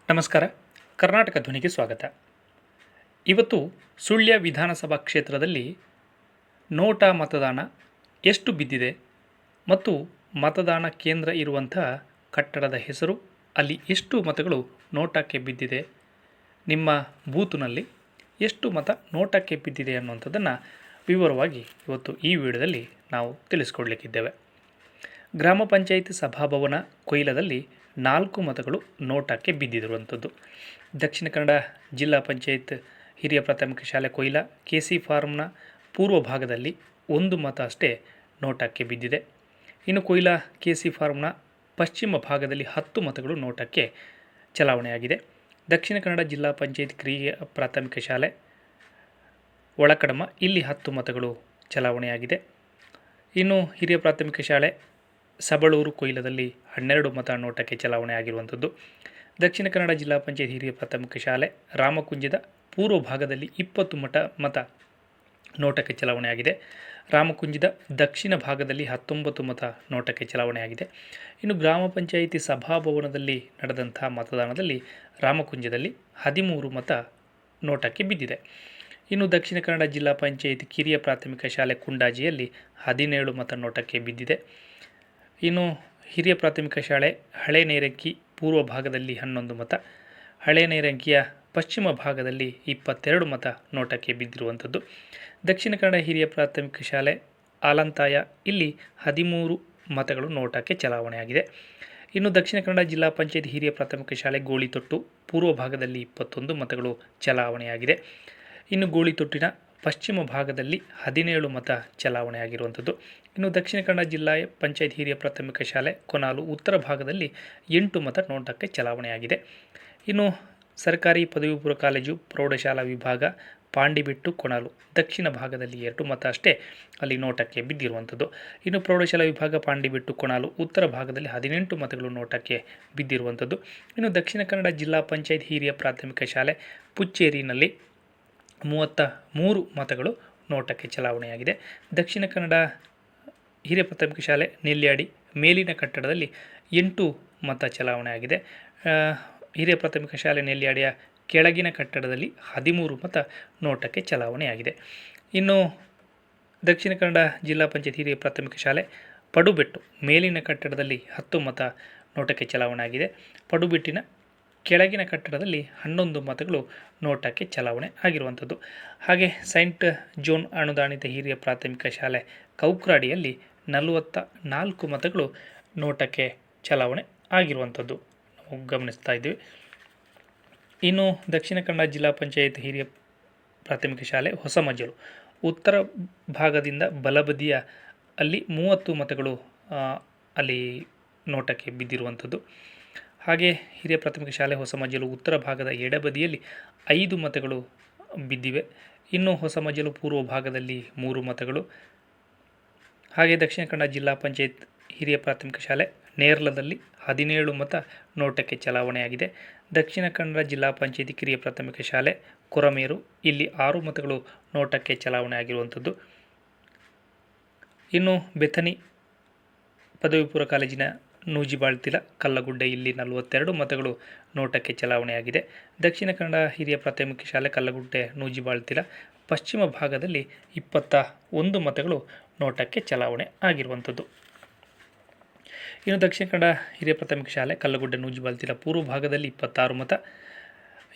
ನಮಸ್ಕಾರ. ಕರ್ನಾಟಕ ಧ್ವನಿಗೆ ಸ್ವಾಗತ. ಇವತ್ತು ಸುಳ್ಯ ವಿಧಾನಸಭಾ ಕ್ಷೇತ್ರದಲ್ಲಿ ನೋಟಾ ಮತದಾನ ಎಷ್ಟು ಬಿದ್ದಿದೆ ಮತ್ತು ಮತದಾನ ಕೇಂದ್ರ ಇರುವಂಥ ಕಟ್ಟಡದ ಹೆಸರು, ಅಲ್ಲಿ ಎಷ್ಟು ಮತಗಳು ನೋಟಾಕ್ಕೆ ಬಿದ್ದಿದೆ, ನಿಮ್ಮ ಬೂತಿನಲ್ಲಿ ಎಷ್ಟು ಮತ ನೋಟಾಕ್ಕೆ ಬಿದ್ದಿದೆ ಅನ್ನುವಂಥದ್ದನ್ನು ವಿವರವಾಗಿ ಇವತ್ತು ಈ ವಿಡಿಯೋದಲ್ಲಿ ನಾವು ತಿಳಿಸ್ಕೊಡ್ಲಿಕ್ಕಿದ್ದೇವೆ. ಗ್ರಾಮ ಪಂಚಾಯಿತಿ ಸಭಾಭವನ ಕೊಯ್ಲದಲ್ಲಿ 4 ಮತಗಳು ನೋಟಾಕ್ಕೆ ಬಿದ್ದಿರುವಂಥದ್ದು. ದಕ್ಷಿಣ ಕನ್ನಡ ಜಿಲ್ಲಾ ಪಂಚಾಯತ್ ಹಿರಿಯ ಪ್ರಾಥಮಿಕ ಶಾಲೆ ಕೊಯ್ಲ KC ಫಾರ್ಮ್ನ ಪೂರ್ವ ಭಾಗದಲ್ಲಿ 1 ಮತ ಅಷ್ಟೇ ನೋಟಾಕ್ಕೆ ಬಿದ್ದಿದೆ. ಇನ್ನು ಕೊಯ್ಲ KC ಫಾರ್ಮ್ನ ಪಶ್ಚಿಮ ಭಾಗದಲ್ಲಿ 10 ಮತಗಳು ನೋಟಕ್ಕೆ ಚಲಾವಣೆಯಾಗಿದೆ. ದಕ್ಷಿಣ ಕನ್ನಡ ಜಿಲ್ಲಾ ಪಂಚಾಯತ್ ಕಿರಿಯ ಪ್ರಾಥಮಿಕ ಶಾಲೆ ಒಳಕಡಮ ಇಲ್ಲಿ 10 ಮತಗಳು ಚಲಾವಣೆಯಾಗಿದೆ. ಇನ್ನು ಹಿರಿಯ ಪ್ರಾಥಮಿಕ ಶಾಲೆ ಸಬಳೂರು ಕೊಯ್ಲದಲ್ಲಿ 12 ಮತ ನೋಟಕ್ಕೆ ಚಲಾವಣೆ ಆಗಿರುವಂಥದ್ದು. ದಕ್ಷಿಣ ಕನ್ನಡ ಜಿಲ್ಲಾ ಪಂಚಾಯತ್ ಹಿರಿಯ ಪ್ರಾಥಮಿಕ ಶಾಲೆ ರಾಮಕುಂಜದ ಪೂರ್ವ ಭಾಗದಲ್ಲಿ 20 ಮತ ನೋಟಕ್ಕೆ ಚಲಾವಣೆಯಾಗಿದೆ. ರಾಮಕುಂಜದ ದಕ್ಷಿಣ ಭಾಗದಲ್ಲಿ 19 ಮತ ನೋಟಕ್ಕೆ ಚಲಾವಣೆಯಾಗಿದೆ. ಇನ್ನು ಗ್ರಾಮ ಪಂಚಾಯಿತಿ ಸಭಾಭವನದಲ್ಲಿ ನಡೆದಂಥ ಮತದಾನದಲ್ಲಿ ರಾಮಕುಂಜದಲ್ಲಿ 13 ಮತ ನೋಟಕ್ಕೆ ಬಿದ್ದಿದೆ. ಇನ್ನು ದಕ್ಷಿಣ ಕನ್ನಡ ಜಿಲ್ಲಾ ಪಂಚಾಯಿತಿ ಕಿರಿಯ ಪ್ರಾಥಮಿಕ ಶಾಲೆ ಕುಂಡಾಜಿಯಲ್ಲಿ 17 ಮತ ನೋಟಕ್ಕೆ ಬಿದ್ದಿದೆ. ಇನ್ನು ಹಿರಿಯ ಪ್ರಾಥಮಿಕ ಶಾಲೆ ಹಳೆ ನೇರಂಕಿ ಪೂರ್ವ ಭಾಗದಲ್ಲಿ 11 ಮತ, ಹಳೆ ನೇರಂಕಿಯ ಪಶ್ಚಿಮ ಭಾಗದಲ್ಲಿ 22 ಮತ ನೋಟಕ್ಕೆ ಬಿದ್ದಿರುವಂಥದ್ದು. ದಕ್ಷಿಣ ಕನ್ನಡ ಹಿರಿಯ ಪ್ರಾಥಮಿಕ ಶಾಲೆ ಆಲಂತಾಯ ಇಲ್ಲಿ 13 ಮತಗಳು ನೋಟಕ್ಕೆ ಚಲಾವಣೆಯಾಗಿದೆ. ಇನ್ನು ದಕ್ಷಿಣ ಕನ್ನಡ ಜಿಲ್ಲಾ ಪಂಚಾಯತ್ ಹಿರಿಯ ಪ್ರಾಥಮಿಕ ಶಾಲೆ ಗೋಳಿತೊಟ್ಟು ಪೂರ್ವ ಭಾಗದಲ್ಲಿ 21 ಮತಗಳು ಚಲಾವಣೆಯಾಗಿದೆ. ಇನ್ನು ಗೋಳಿತೊಟ್ಟಿನ ಪಶ್ಚಿಮ ಭಾಗದಲ್ಲಿ 17 ಮತ ಚಲಾವಣೆಯಾಗಿರುವಂಥದ್ದು. ಇನ್ನು ದಕ್ಷಿಣ ಕನ್ನಡ ಜಿಲ್ಲಾ ಪಂಚಾಯತ್ ಹಿರಿಯ ಪ್ರಾಥಮಿಕ ಶಾಲೆ ಕೊನಾಲು ಉತ್ತರ ಭಾಗದಲ್ಲಿ 8 ಮತ ನೋಟಕ್ಕೆ ಚಲಾವಣೆಯಾಗಿದೆ. ಇನ್ನು ಸರ್ಕಾರಿ ಪದವಿ ಪೂರ್ವ ಕಾಲೇಜು ಪ್ರೌಢಶಾಲಾ ವಿಭಾಗ ಪಾಂಡಿಬೆಟ್ಟು ಕೊನಾಲು ದಕ್ಷಿಣ ಭಾಗದಲ್ಲಿ 2 ಮತ ಅಷ್ಟೇ ಅಲ್ಲಿ ನೋಟಕ್ಕೆ ಬಿದ್ದಿರುವಂಥದ್ದು. ಇನ್ನು ಪ್ರೌಢಶಾಲಾ ವಿಭಾಗ ಪಾಂಡಿಬೆಟ್ಟು ಕೊನಾಲು ಉತ್ತರ ಭಾಗದಲ್ಲಿ 18 ಮತಗಳು ನೋಟಕ್ಕೆ ಬಿದ್ದಿರುವಂಥದ್ದು. ಇನ್ನು ದಕ್ಷಿಣ ಕನ್ನಡ ಜಿಲ್ಲಾ ಪಂಚಾಯತ್ ಹಿರಿಯ ಪ್ರಾಥಮಿಕ ಶಾಲೆ ಪುಚ್ಚೇರಿನಲ್ಲಿ 33 ಮತಗಳು ನೋಟಕ್ಕೆ ಚಲಾವಣೆಯಾಗಿದೆ. ದಕ್ಷಿಣ ಕನ್ನಡ ಹಿರಿಯ ಪ್ರಾಥಮಿಕ ಶಾಲೆ ನೆಲ್ಯಾಡಿ ಮೇಲಿನ ಕಟ್ಟಡದಲ್ಲಿ 8 ಮತ ಚಲಾವಣೆಯಾಗಿದೆ. ಹಿರಿಯ ಪ್ರಾಥಮಿಕ ಶಾಲೆ ನೆಲ್ಯಾಡಿಯ ಕೆಳಗಿನ ಕಟ್ಟಡದಲ್ಲಿ 13 ಮತ ನೋಟಕ್ಕೆ ಚಲಾವಣೆಯಾಗಿದೆ. ಇನ್ನು ದಕ್ಷಿಣ ಕನ್ನಡ ಜಿಲ್ಲಾ ಪಂಚಾಯತ್ ಹಿರಿಯ ಪ್ರಾಥಮಿಕ ಶಾಲೆ ಪಡುಬೆಟ್ಟು ಮೇಲಿನ ಕಟ್ಟಡದಲ್ಲಿ 10 ಮತ ನೋಟಕ್ಕೆ ಚಲಾವಣೆಯಾಗಿದೆ. ಪಡುಬೆಟ್ಟಿನ ಕೆಳಗಿನ ಕಟ್ಟಡದಲ್ಲಿ 11 ಮತಗಳು ನೋಟಕ್ಕೆ ಚಲಾವಣೆ ಆಗಿರುವಂಥದ್ದು. ಹಾಗೆ ಸೈಂಟ್ ಜೋನ್ ಅನುದಾನಿತ ಹಿರಿಯ ಪ್ರಾಥಮಿಕ ಶಾಲೆ ಕೌಕ್ರಾಡಿಯಲ್ಲಿ 44 ಮತಗಳು ನೋಟಕ್ಕೆ ಚಲಾವಣೆ ಆಗಿರುವಂಥದ್ದು ನಾವು ಗಮನಿಸ್ತಾ ಇದ್ದೀವಿ. ಇನ್ನು ದಕ್ಷಿಣ ಕನ್ನಡ ಜಿಲ್ಲಾ ಪಂಚಾಯತ್ ಹಿರಿಯ ಪ್ರಾಥಮಿಕ ಶಾಲೆ ಹೊಸಮಜಲು ಉತ್ತರ ಭಾಗದಿಂದ ಬಲಬದಿಯ ಅಲ್ಲಿ 30 ಮತಗಳು ಅಲ್ಲಿ ನೋಟಕ್ಕೆ ಬಿದ್ದಿರುವಂಥದ್ದು. ಹಾಗೆ ಹಿರಿಯ ಪ್ರಾಥಮಿಕ ಶಾಲೆ ಹೊಸಮಜಲು ಉತ್ತರ ಭಾಗದ ಎಡಬದಿಯಲ್ಲಿ 5 ಮತಗಳು ಬಿದ್ದಿವೆ. ಇನ್ನು ಹೊಸಮಜಲು ಪೂರ್ವ ಭಾಗದಲ್ಲಿ 3 ಮತಗಳು. ಹಾಗೆ ದಕ್ಷಿಣ ಕನ್ನಡ ಜಿಲ್ಲಾ ಪಂಚಾಯತ್ ಹಿರಿಯ ಪ್ರಾಥಮಿಕ ಶಾಲೆ ನೇರ್ಲದಲ್ಲಿ 17 ಮತ ನೋಟಕ್ಕೆ ಚಲಾವಣೆಯಾಗಿದೆ. ದಕ್ಷಿಣ ಕನ್ನಡ ಜಿಲ್ಲಾ ಪಂಚಾಯತಿ ಕಿರಿಯ ಪ್ರಾಥಮಿಕ ಶಾಲೆ ಕೊರಮೇರು ಇಲ್ಲಿ 6 ಮತಗಳು ನೋಟಕ್ಕೆ ಚಲಾವಣೆ ಆಗಿರುವಂಥದ್ದು. ಇನ್ನು ಬೆಥನಿ ಪದವಿ ಪೂರ್ವ ಕಾಲೇಜಿನ ನೂಜಿಬಾಳ್ತಿಲ ಕಲ್ಲಗುಡ್ಡೆ ಇಲ್ಲಿ 42 ಮತಗಳು ನೋಟಕ್ಕೆ ಚಲಾವಣೆಯಾಗಿದೆ. ದಕ್ಷಿಣ ಕನ್ನಡ ಹಿರಿಯ ಪ್ರಾಥಮಿಕ ಶಾಲೆ ಕಲ್ಲಗುಡ್ಡೆ ನೂಜಿಬಾಳ್ತಿಲ ಪಶ್ಚಿಮ ಭಾಗದಲ್ಲಿ 21 ಮತಗಳು ನೋಟಕ್ಕೆ ಚಲಾವಣೆ ಆಗಿರುವಂಥದ್ದು. ಇನ್ನು ದಕ್ಷಿಣ ಕನ್ನಡ ಹಿರಿಯ ಪ್ರಾಥಮಿಕ ಶಾಲೆ ಕಲ್ಲಗುಡ್ಡೆ ನೂಜಿಬಾಳ್ತಿಲ ಪೂರ್ವ ಭಾಗದಲ್ಲಿ 26 ಮತ,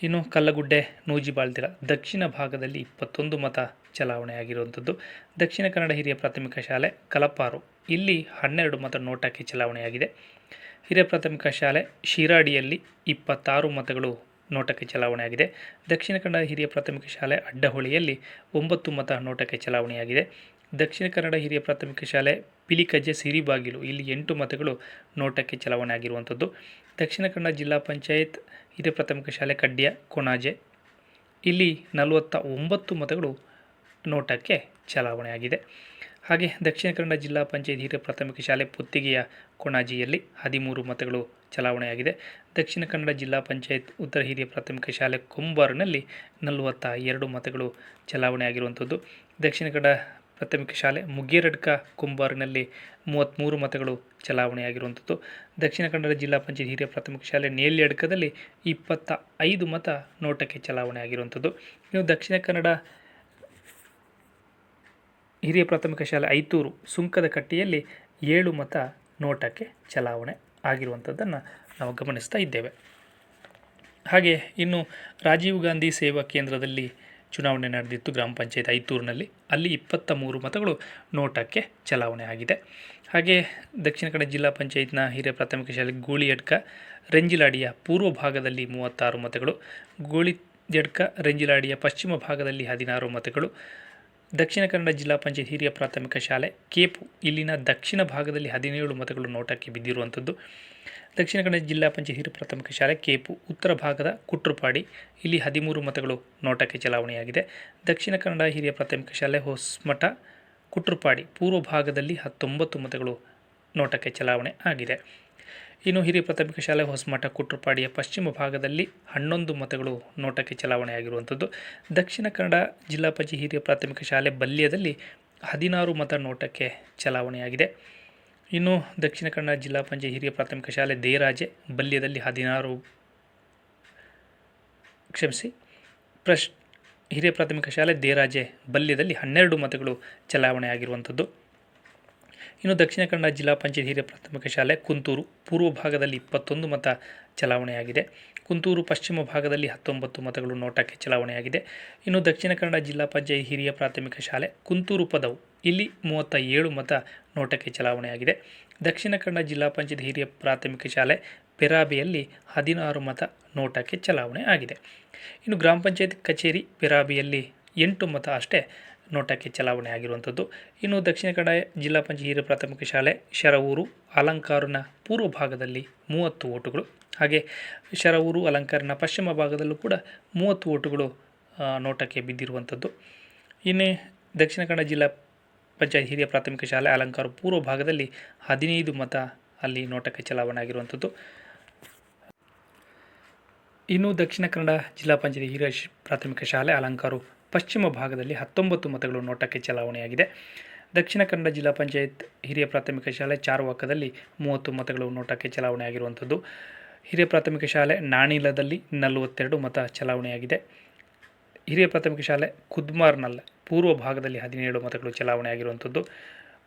ಇನ್ನು ಕಲ್ಲಗುಡ್ಡೆ ನೂಜಿಬಾಳ್ತಿಲ ದಕ್ಷಿಣ ಭಾಗದಲ್ಲಿ 21 ಮತ ಚಲಾವಣೆಯಾಗಿರುವಂಥದ್ದು. ದಕ್ಷಿಣ ಕನ್ನಡ ಹಿರಿಯ ಪ್ರಾಥಮಿಕ ಶಾಲೆ ಕಲಪಾರು ಇಲ್ಲಿ 12 ಮತ ನೋಟಕ್ಕೆ ಚಲಾವಣೆಯಾಗಿದೆ. ಹಿರಿಯ ಪ್ರಾಥಮಿಕ ಶಾಲೆ ಶಿರಾಡಿಯಲ್ಲಿ 26 ಮತಗಳು ನೋಟಕ್ಕೆ ಚಲಾವಣೆಯಾಗಿದೆ. ದಕ್ಷಿಣ ಕನ್ನಡ ಹಿರಿಯ ಪ್ರಾಥಮಿಕ ಶಾಲೆ ಅಡ್ಡಹೊಳೆಯಲ್ಲಿ 9 ಮತ ನೋಟಕ್ಕೆ ಚಲಾವಣೆಯಾಗಿದೆ. ದಕ್ಷಿಣ ಕನ್ನಡ ಹಿರಿಯ ಪ್ರಾಥಮಿಕ ಶಾಲೆ ಪಿಲಿಕಜ್ಜೆ ಸಿರಿಬಾಗಿಲು ಇಲ್ಲಿ 8 ಮತಗಳು ನೋಟಕ್ಕೆ ಚಲಾವಣೆ ಆಗಿರುವಂಥದ್ದು. ದಕ್ಷಿಣ ಕನ್ನಡ ಜಿಲ್ಲಾ ಪಂಚಾಯತ್ ಹಿರಿಯ ಪ್ರಾಥಮಿಕ ಶಾಲೆ ಕಡ್ಯ ಕೊಣಾಜೆ ಇಲ್ಲಿ 49 ಮತಗಳು ನೋಟಕ್ಕೆ ಚಲಾವಣೆಯಾಗಿದೆ. ಹಾಗೆ ದಕ್ಷಿಣ ಕನ್ನಡ ಜಿಲ್ಲಾ ಪಂಚಾಯತ್ ಹಿರಿಯ ಪ್ರಾಥಮಿಕ ಶಾಲೆ ಪುತ್ತಿಗೆಯ ಕೊಣಾಜಿಯಲ್ಲಿ 13 ಮತಗಳು ಚಲಾವಣೆಯಾಗಿದೆ. ದಕ್ಷಿಣ ಕನ್ನಡ ಜಿಲ್ಲಾ ಪಂಚಾಯತ್ ಉತ್ತರ ಹಿರಿಯ ಪ್ರಾಥಮಿಕ ಶಾಲೆ ಕುಂಬಾರಿನಲ್ಲಿ 42 ಮತಗಳು ಚಲಾವಣೆಯಾಗಿರುವಂಥದ್ದು. ದಕ್ಷಿಣ ಕನ್ನಡ ಪ್ರಾಥಮಿಕ ಶಾಲೆ ಮುಗೇರಡ್ಕ ಕುಂಬಾರಿನಲ್ಲಿ 33 ಮತಗಳು ಚಲಾವಣೆಯಾಗಿರುವಂಥದ್ದು. ದಕ್ಷಿಣ ಕನ್ನಡ ಜಿಲ್ಲಾ ಪಂಚಾಯತ್ ಹಿರಿಯ ಪ್ರಾಥಮಿಕ ಶಾಲೆ ನೇಲ್ಯಡ್ಕದಲ್ಲಿ 25 ಮತ ನೋಟಕ್ಕೆ ಚಲಾವಣೆ ಆಗಿರುವಂಥದ್ದು. ಇನ್ನು ದಕ್ಷಿಣ ಕನ್ನಡ ಹಿರಿಯ ಪ್ರಾಥಮಿಕ ಶಾಲೆ ಐತೂರು ಸುಂಕದ ಕಟ್ಟಿಯಲ್ಲಿ 7 ಮತ ನೋಟಕ್ಕೆ ಚಲಾವಣೆ ಆಗಿರುವಂಥದ್ದನ್ನು ನಾವು ಗಮನಿಸ್ತಾ ಇದ್ದೇವೆ. ಹಾಗೆ ಇನ್ನು ರಾಜೀವ್ ಗಾಂಧಿ ಸೇವಾ ಕೇಂದ್ರದಲ್ಲಿ ಚುನಾವಣೆ ನಡೆದಿತ್ತು ಗ್ರಾಮ ಪಂಚಾಯತ್ ಐತೂರಿನಲ್ಲಿ. ಅಲ್ಲಿ 23 ಮತಗಳು ನೋಟಕ್ಕೆ ಚಲಾವಣೆ ಆಗಿದೆ. ಹಾಗೆ ದಕ್ಷಿಣ ಕನ್ನಡ ಜಿಲ್ಲಾ ಪಂಚಾಯತ್ನ ಹಿರಿಯ ಪ್ರಾಥಮಿಕ ಶಾಲೆ ಗೂಳಿಯಡ್ಕ ರೆಂಜಿಲಾಡಿಯ ಪೂರ್ವ ಭಾಗದಲ್ಲಿ 36 ಮತಗಳು, ಗೂಳಿಯಡ್ಕ ರೆಂಜಿಲಾಡಿಯ ಪಶ್ಚಿಮ ಭಾಗದಲ್ಲಿ 16 ಮತಗಳು, ದಕ್ಷಿಣ ಕನ್ನಡ ಜಿಲ್ಲಾ ಪಂಚಾಯತ್ ಹಿರಿಯ ಪ್ರಾಥಮಿಕ ಶಾಲೆ ಕೇಪು ಇಲ್ಲಿನ ದಕ್ಷಿಣ ಭಾಗದಲ್ಲಿ 17 ಮತಗಳು ನೋಟಕ್ಕೆ ಬಿದ್ದಿರುವಂಥದ್ದು. ದಕ್ಷಿಣ ಕನ್ನಡ ಜಿಲ್ಲಾ ಪಂಚಾಯತ್ ಹಿರಿಯ ಪ್ರಾಥಮಿಕ ಶಾಲೆ ಕೇಪು ಉತ್ತರ ಭಾಗದ ಕುಟ್ರುಪಾಡಿ ಇಲ್ಲಿ 13 ಮತಗಳು ನೋಟಕ್ಕೆ ಚಲಾವಣೆಯಾಗಿದೆ. ದಕ್ಷಿಣ ಕನ್ನಡ ಹಿರಿಯ ಪ್ರಾಥಮಿಕ ಶಾಲೆ ಹೊಸಮಠ ಕುಟ್ರುಪಾಡಿ ಪೂರ್ವ ಭಾಗದಲ್ಲಿ 19 ಮತಗಳು ನೋಟಕ್ಕೆ ಚಲಾವಣೆ ಆಗಿದೆ. ಇನ್ನು ಹಿರಿಯ ಪ್ರಾಥಮಿಕ ಶಾಲೆ ಹೊಸಮಠ ಕುಟ್ರುಪಾಡಿಯ ಪಶ್ಚಿಮ ಭಾಗದಲ್ಲಿ 11 ಮತಗಳು ನೋಟಕ್ಕೆ ಚಲಾವಣೆಯಾಗಿರುವಂಥದ್ದು. ದಕ್ಷಿಣ ಕನ್ನಡ ಜಿಲ್ಲಾ ಪಂಚಾಯತ್ ಹಿರಿಯ ಪ್ರಾಥಮಿಕ ಶಾಲೆ ಬಲ್ಯದಲ್ಲಿ 16 ಮತ ನೋಟಕ್ಕೆ ಚಲಾವಣೆಯಾಗಿದೆ. ಇನ್ನು ದಕ್ಷಿಣ ಕನ್ನಡ ಜಿಲ್ಲಾ ಪಂಚಾಯತ್ ಹಿರಿಯ ಪ್ರಾಥಮಿಕ ಶಾಲೆ ದೇರಾಜೆ ಬಲ್ಯದಲ್ಲಿ ಹಿರಿಯ ಪ್ರಾಥಮಿಕ ಶಾಲೆ ದೇರಾಜೆ ಬಲ್ಯದಲ್ಲಿ 12 ಮತಗಳು ಚಲಾವಣೆಯಾಗಿರುವಂಥದ್ದು. ಇನ್ನು ದಕ್ಷಿಣ ಕನ್ನಡ ಜಿಲ್ಲಾ ಪಂಚಾಯತ್ ಹಿರಿಯ ಪ್ರಾಥಮಿಕ ಶಾಲೆ ಕುಂತೂರು ಪೂರ್ವ ಭಾಗದಲ್ಲಿ 21 ಮತ ಚಲಾವಣೆಯಾಗಿದೆ. ಕುಂತೂರು ಪಶ್ಚಿಮ ಭಾಗದಲ್ಲಿ 19 ಮತಗಳು ನೋಟಕ್ಕೆ ಚಲಾವಣೆಯಾಗಿದೆ. ಇನ್ನು ದಕ್ಷಿಣ ಕನ್ನಡ ಜಿಲ್ಲಾ ಪಂಚಾಯತ್ ಹಿರಿಯ ಪ್ರಾಥಮಿಕ ಶಾಲೆ ಕುಂತೂರು ಪದವು ಇಲ್ಲಿ 37 ಮತ ನೋಟಕ್ಕೆ ಚಲಾವಣೆಯಾಗಿದೆ. ದಕ್ಷಿಣ ಕನ್ನಡ ಜಿಲ್ಲಾ ಪಂಚಾಯತ್ ಹಿರಿಯ ಪ್ರಾಥಮಿಕ ಶಾಲೆ ಪೆರಾಬೆಯಲ್ಲಿ 16 ಮತ ನೋಟಕ್ಕೆ ಚಲಾವಣೆ ಆಗಿದೆ. ಇನ್ನು ಗ್ರಾಮ ಪಂಚಾಯತ್ ಕಚೇರಿ ಪೆರಾಬೆಯಲ್ಲಿ 8 ಮತ ಅಷ್ಟೇ ನೋಟಕ್ಕೆ ಚಲಾವಣೆ ಆಗಿರುವಂಥದ್ದು. ಇನ್ನು ದಕ್ಷಿಣ ಕನ್ನಡ ಜಿಲ್ಲಾ ಪಂಚಾಯತ್ ಹಿರಿಯ ಪ್ರಾಥಮಿಕ ಶಾಲೆ ಶರವೂರು ಅಲಂಕಾರನ ಪೂರ್ವ ಭಾಗದಲ್ಲಿ 30 ಓಟುಗಳು, ಹಾಗೆ ಶರವೂರು ಅಲಂಕಾರನ ಪಶ್ಚಿಮ ಭಾಗದಲ್ಲೂ ಕೂಡ 30 ಓಟುಗಳು ನೋಟಕ್ಕೆ ಬಿದ್ದಿರುವಂಥದ್ದು. ಇನ್ನು ದಕ್ಷಿಣ ಕನ್ನಡ ಜಿಲ್ಲಾ ಪಂಚಾಯತ್ ಹಿರಿಯ ಪ್ರಾಥಮಿಕ ಶಾಲೆ ಅಲಂಕಾರ ಪೂರ್ವ ಭಾಗದಲ್ಲಿ 15 ಮತ ಅಲ್ಲಿ ನೋಟಕ್ಕೆ ಚಲಾವಣೆ ಆಗಿರುವಂಥದ್ದು. ಇನ್ನು ದಕ್ಷಿಣ ಕನ್ನಡ ಜಿಲ್ಲಾ ಪಂಚಾಯತ್ ಹಿರಿಯ ಪ್ರಾಥಮಿಕ ಶಾಲೆ ಅಲಂಕಾರು ಪಶ್ಚಿಮ ಭಾಗದಲ್ಲಿ 19 ಮತಗಳು ನೋಟಕ್ಕೆ ಚಲಾವಣೆಯಾಗಿದೆ. ದಕ್ಷಿಣ ಕನ್ನಡ ಜಿಲ್ಲಾ ಪಂಚಾಯತ್ ಹಿರಿಯ ಪ್ರಾಥಮಿಕ ಶಾಲೆ ಚಾರ್ವಾಕದಲ್ಲಿ 30 ಮತಗಳು ನೋಟಕ್ಕೆ ಚಲಾವಣೆ ಆಗಿರುವಂಥದ್ದು. ಹಿರಿಯ ಪ್ರಾಥಮಿಕ ಶಾಲೆ ನಾಣಿಲದಲ್ಲಿ 42 ಮತ ಚಲಾವಣೆಯಾಗಿದೆ. ಹಿರಿಯ ಪ್ರಾಥಮಿಕ ಶಾಲೆ ಕುದ್ಮಾರ್ನಲ್ ಪೂರ್ವ ಭಾಗದಲ್ಲಿ 17 ಮತಗಳು ಚಲಾವಣೆ ಆಗಿರುವಂಥದ್ದು.